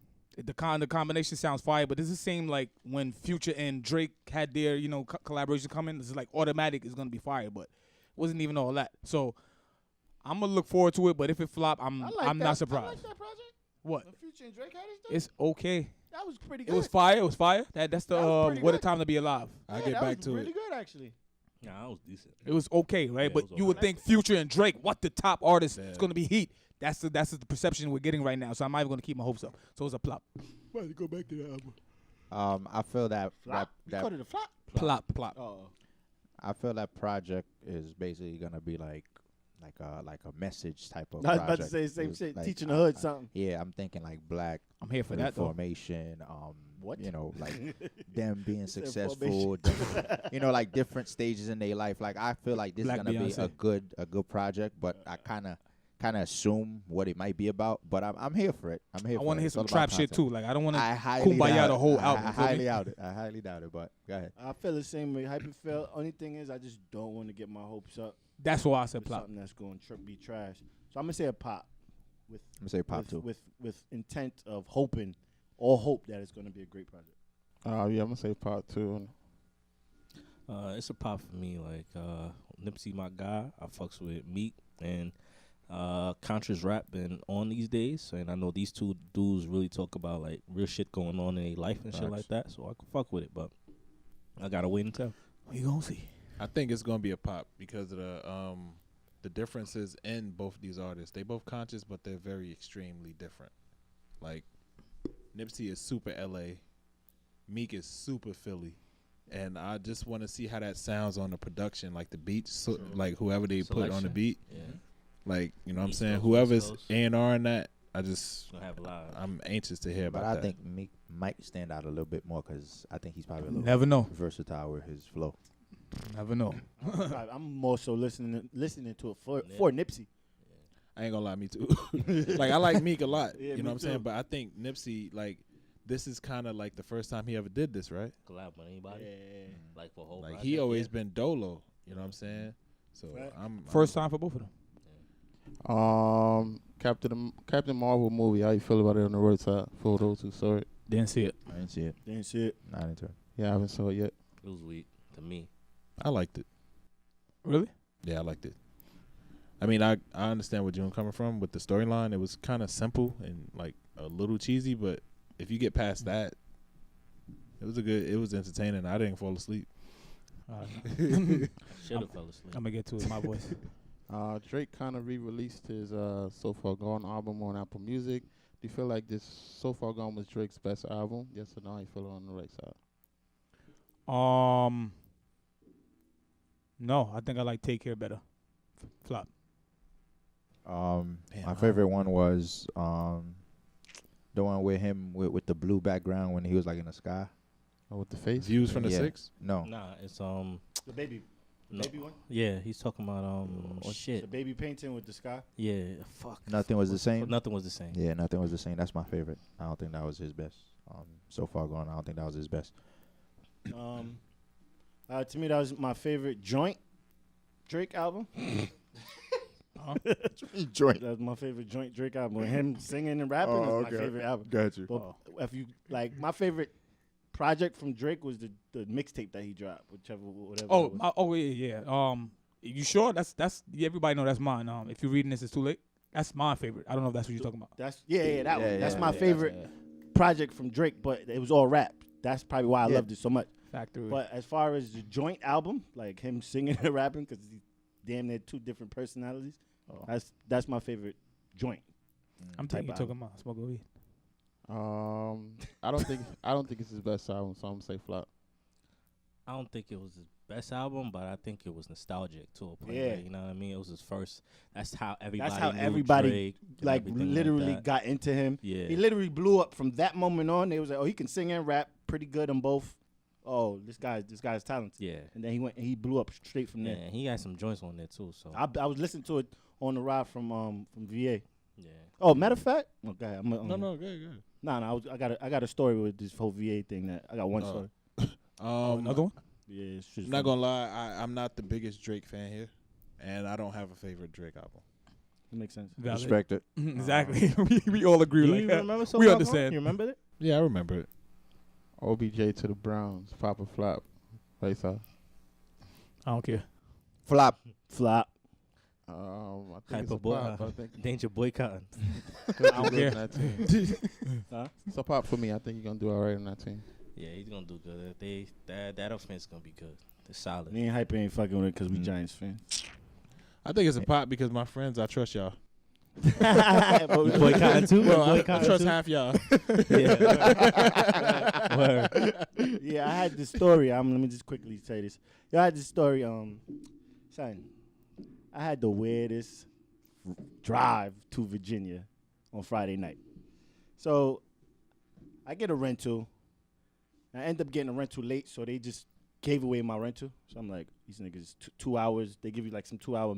The combination sounds fire, but does it seem like when Future and Drake had their collaboration coming, this is like automatic it's gonna be fire, but it wasn't even all that. So I'm gonna look forward to it, but if it flop, I'm not surprised. I like that project. What? When Future and Drake had his stuff. It's okay. That was pretty good. It was fire. It was fire. That's the That was pretty what a good. time to be alive. I'll Yeah, get that back was to really it. good actually. Nah, I was decent. It was okay, right? Yeah, it but was you would alright. think Future and Drake, what the top artist? Yeah. It's gonna be heat. That's the perception we're getting right now. So I'm not even gonna keep my hopes up. So it's a plop. Why go back to the album? I feel that Flop. You called it a flop. Plop. Oh. I feel that project is basically gonna be like a message type of I was project. about to say the same It's shit. like, Teaching the hood something. Yeah, I'm thinking like black I'm here for that though. formation. What? You know, like them being said successful. Them, like different stages in their life. Like I feel like this Black is gonna Beyonce. be a good project, but I kind of assume what it might be about. But I'm here for it. I'm here. I want to hear some trap shit too. Like I don't want to I highly kumbaya doubt the it. whole I album. feel me? highly doubt it. I highly doubt it. But go ahead. I feel the same way Hypa felt. Only thing is, I just don't want to get my hopes up That's why I said for plop. something that's going to be trash. So I'm gonna say a pop. I'm gonna say pop too. With intent of hoping, or hope that it's going to be a great project. Yeah, I'm gonna say part two. It's a pop for me. Like Nipsey, my guy. I fucks with Meek and Contra's rap been on these days, and I know these two dudes really talk about like real shit going on in their life and shit like that. So I can fuck with it, but I gotta wait and tell. We gonna see. I think it's gonna be a pop because of the differences in both these artists. They both conscious, but they're very extremely different. Like Nipsey is super LA, Meek is super Philly, and I just want to see how that sounds on the production, like the beats, so, like whoever they put on the Selection. beat, Yeah, like you know what I'm East saying. Coast, Whoever's West Coast. A&R in that, I just gonna have a lot. I'm anxious to hear But about I that. think Meek might stand out a little bit more because I think he's probably a little Never know. versatile with his flow. Never know. I'm more so listening to it for Nipsey. I ain't gonna lie, me too. Like I like Meek a lot, Yeah, you know me what I'm saying. too. But I think Nipsey, like, this is kind of like the first time he ever did this, right? Collab with anybody? Like for a whole Like project? he always been dolo, you know what I'm saying. So Right. I'm First time for both of them. Captain Marvel movie. How you feel about it on the right side? For those who saw it. Didn't see it. I didn't see it. Didn't see it. Not into it. Yeah, I haven't saw it yet. It was weak to me. I liked it. Really? Yeah, I liked it. I mean, I understand where June coming from with the storyline. It was kind of simple and like a little cheesy, but if you get past that, it was entertaining. I didn't fall asleep. Should have fell asleep. I'm gonna get to it in my voice. Drake kind of re-released his So Far Gone album on Apple Music. Do you feel like this So Far Gone was Drake's best album? Yes or no? How you feel on the right side? No, I think I like Take Care better. Flop. My favorite one was the one with him with the blue background when he was like in the sky. Oh, with the face? Views from the Yeah. six. No. Nah, it's The baby no. one. Yeah, he's talking about The shit. baby painting with the sky. Yeah, fuck. Nothing was the same. Nothing was the same. Yeah, nothing was the same. That's my favorite. I don't think that was his best. So far gone, I don't think that was his best. To me, that was my favorite joint Drake album. Joint. That was my favorite joint Drake album. With him singing and rapping, Oh, that's my okay. favorite album. Got you. But if you like, my favorite project from Drake was the mixtape that he dropped, whatever. Oh, it was. yeah. You sure? That's yeah, everybody know that's mine. If you're reading this, it's too late. That's my favorite. I don't know if that's what you're talking about. That's that one. That's my yeah, favorite project from Drake, but it was all rap. That's probably why I loved it so much. Factory. But as far as the joint album, like him singing and rapping, because he's damn near two different personalities. That's my favorite joint. I'm type thinking you're talking about Smoke Weed. I don't think it's his best album, so I'm gonna say flop. I don't think it was his best album, but I think it was nostalgic to a point. Yeah. Where, you know what I mean? It was his first. That's how everybody. That's how knew everybody, Drake and like everything literally that. got into him. Yeah. He literally blew up from that moment on. They was like, oh, he can sing and rap pretty good on both. Oh, this guy's talented. Yeah. And then he blew up straight from Yeah, there. and he had some joints on there too. So I was listening to it on the ride from VA. yeah. Oh, matter of fact, okay, No, good. Nah, I got a story with this whole VA thing. That I got one story. Another one? Yeah, it's just I'm not gonna lie, I'm not the biggest Drake fan here, and I don't have a favorite Drake album. It makes sense. Valid. Respect it. Exactly. we all agree. You Like that. remember so We far, understand. Gone? You remember it? Yeah, I remember it. OBJ to the Browns, Papa Flop, face off. I don't care. Flop. Flop. I think it's Hypa a boy. pop. I think Danger boycotting. I don't care. That team. Huh? It's a pop for me. I think you're gonna do all right on that team. Yeah, he's gonna do good. That offense is gonna be good. It's solid. Me and Hyper ain't fucking with it because we Mm. Giants fans. I think it's a pop because my friends, I trust y'all. You boycotting too? Well, I Boycotting trust too? half y'all. Yeah. Word. Yeah, I had this story. Let me just quickly say this. Yeah, I had this story. Son, I had the weirdest drive to Virginia on Friday night. So I get a rental. I end up getting a rental late, so they just gave away my rental. So I'm like, these niggas, 2 hours. They give you like some 2 hour.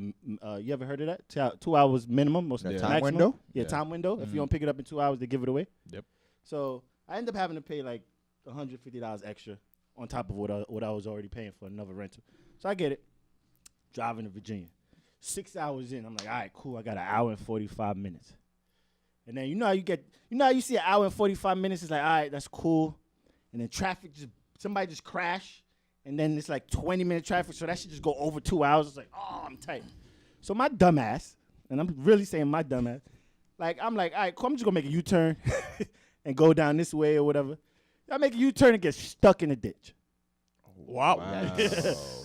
You ever heard of that? 2 hours minimum. Most Yeah. Time maximum? window? Yeah, Yeah. time window. If you don't pick it up in 2 hours, they give it away. Yep. So I end up having to pay like $150 extra on top of what I was already paying for another rental. So I get it. Driving to Virginia. 6 hours in, I'm like, all right, cool. I got an hour and 45 minutes. And then you know how you see an hour and 45 minutes. It's like, all right, that's cool. And then somebody just crash. And then it's like 20-minute traffic. So that should just go over 2 hours. It's like, oh, I'm tight. So my dumbass, and I'm really saying my dumbass, I'm like, all right, cool. I'm just going to make a U-turn and go down this way or whatever. I make a U-turn and get stuck in the ditch. Wow.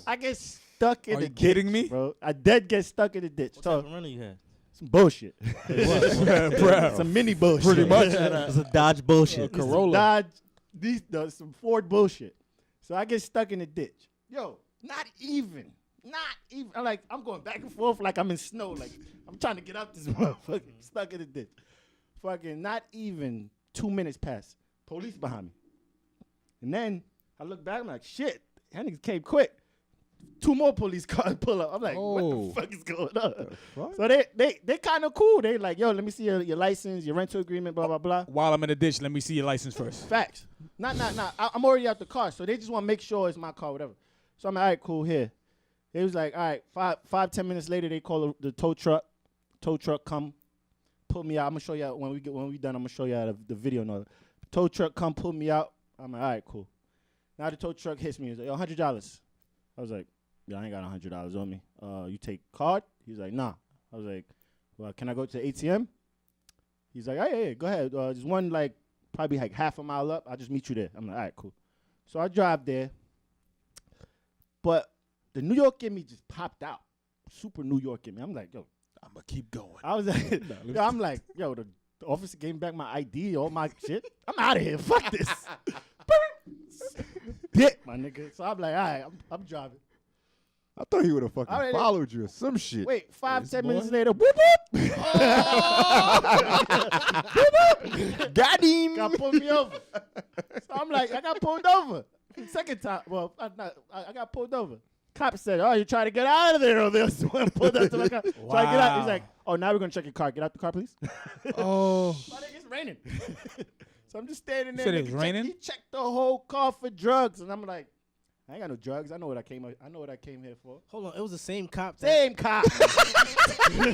I get stuck in Are the you ditch, kidding me? bro. I dead get stuck in the ditch. What So type of rental you had? some bullshit. Bruh. Some mini bullshit. Pretty much. It's a Dodge bullshit. This is Dodge, some Ford bullshit. So I get stuck in the ditch. Yo, not even. I'm going back and forth like I'm in snow. Like I'm trying to get out this motherfucker. Stuck in the ditch. Fucking not even 2 minutes pass. Police behind me. And then I look back. I'm like, shit. That niggas came quick. 2 more police cars pull up. I'm like, what the fuck is going on? So they kind of cool. They like, yo, let me see your license, your rental agreement, blah, blah, blah. While I'm in the ditch, let me see your license first. Facts. Not. I'm already out the car, so they just want to make sure it's my car, whatever. So I'm like, all right, cool, here. They was like, all right, 10 minutes later, they call the tow truck. Tow truck come, pull me out. I'm going to show you when we done, I'm going to show you the video and all that. Tow truck come, pull me out. I'm like, all right, cool. Now the tow truck hits me. He's like, yo, $100. I was like, yeah, I ain't got $100 on me. You take card? He's like, nah. I was like, well, can I go to the ATM? He's like, hey, go ahead. There's one like probably like half a mile up. I'll just meet you there. I'm like, all right, cool. So I drive there. But the New York in me just popped out. Super New York in me. I'm like, yo. I'm gonna keep going. I was like, the officer gave me back my ID, all my shit. I'm out of here. Fuck this. Dick, my nigga. So I'm like, all right, I'm driving. I thought he would have fucking Alright, followed you or some shit. Wait, 5-10 minutes boy. later, whoop whoop. Got him. Got pulled me over. So I'm like, I got pulled over. Second time, well, I got pulled over. Cop said, "Oh, you trying to get out of there?" Or this one pulled up to my car. Wow. Trying to get out. He's like, "Oh, now we're gonna check your car. Get out the car, please." Oh. But it's raining. So I'm just standing there. Said it's Nigga raining? He checked the whole car for drugs, and I'm like, I ain't got no drugs. I know what I came here for. Hold on, it was the same cop. Same cop. Same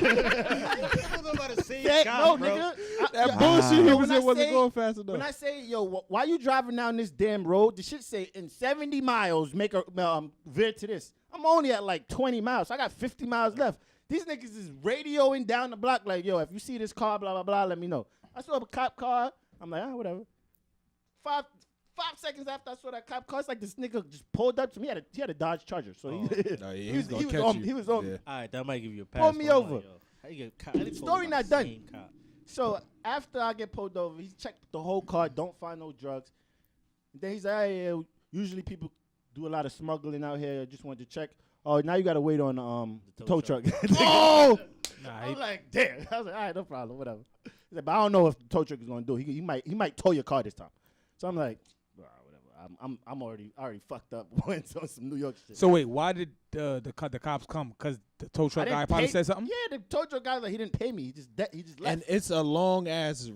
No, nigga. That bullshit he Yo, was when I in wasn't say- going fast enough. When I say, yo, why you driving down this damn road? The shit say in 70 miles, make a veer to this. I'm only at like 20 miles. So I got 50 miles left. These niggas is radioing down the block like, yo, if you see this car, blah, blah, blah, let me know. I saw a cop car. I'm like, whatever. Five seconds after I saw that cop car, it's like this nigga just pulled up to me. He had a Dodge Charger. So No, yeah, he he was gonna was catch on you. me. He was on me. Yeah. All right, that might give you a pass. Pull me but I'm over. like, yo, how you get caught? How you Story pulled not by done. the same cop? So after I get pulled over, he checked the whole car, don't find no drugs. And then he's like, hey, yeah, usually people do a lot of smuggling out here. I just wanted to check. Oh, now you got to wait on the tow truck. Oh! Nah, I was like, damn. I was like, all right, no problem, whatever. He's like, but I don't know if the tow truck is going to do it. He might tow your car this time. So I'm like, all right, whatever. I'm already fucked up. Went on some New York shit. So wait, why did the cops come? Because the tow I truck didn't guy probably pay- said something? Yeah, the tow truck guy, like, he didn't pay me. He just left. And it's a long ass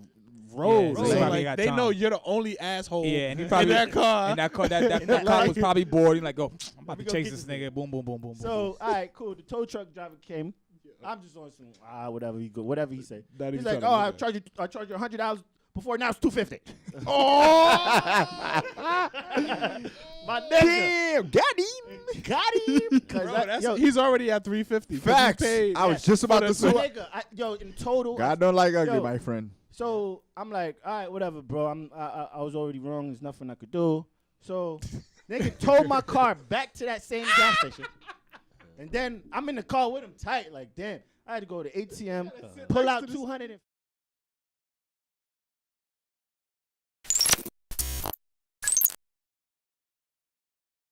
road. so so he probably like got they time. know you're the only asshole Yeah, and he probably in that car. And that car, that cop was probably bored. He's like, "Go, I'm about We to gonna chase get this this nigga." Boom, boom, boom, boom. So, all right, cool. The tow truck driver came. I'm just on some whatever he said. Not He's even like, trying oh, to look I charge you $100 before, now it's $250. My nigga, Damn, got him. got him. Bro, he's already at 350. 'cause he Facts. paid- I was just about to my say. nigga, in total. God don't like ugly, Yo. my friend. So I'm like, all right, whatever, bro. I was already wrong. There's nothing I could do. So nigga towed my car back to that same gas station. And then I'm in the car with him tight, like, damn. I had to go to ATM, pull out 200.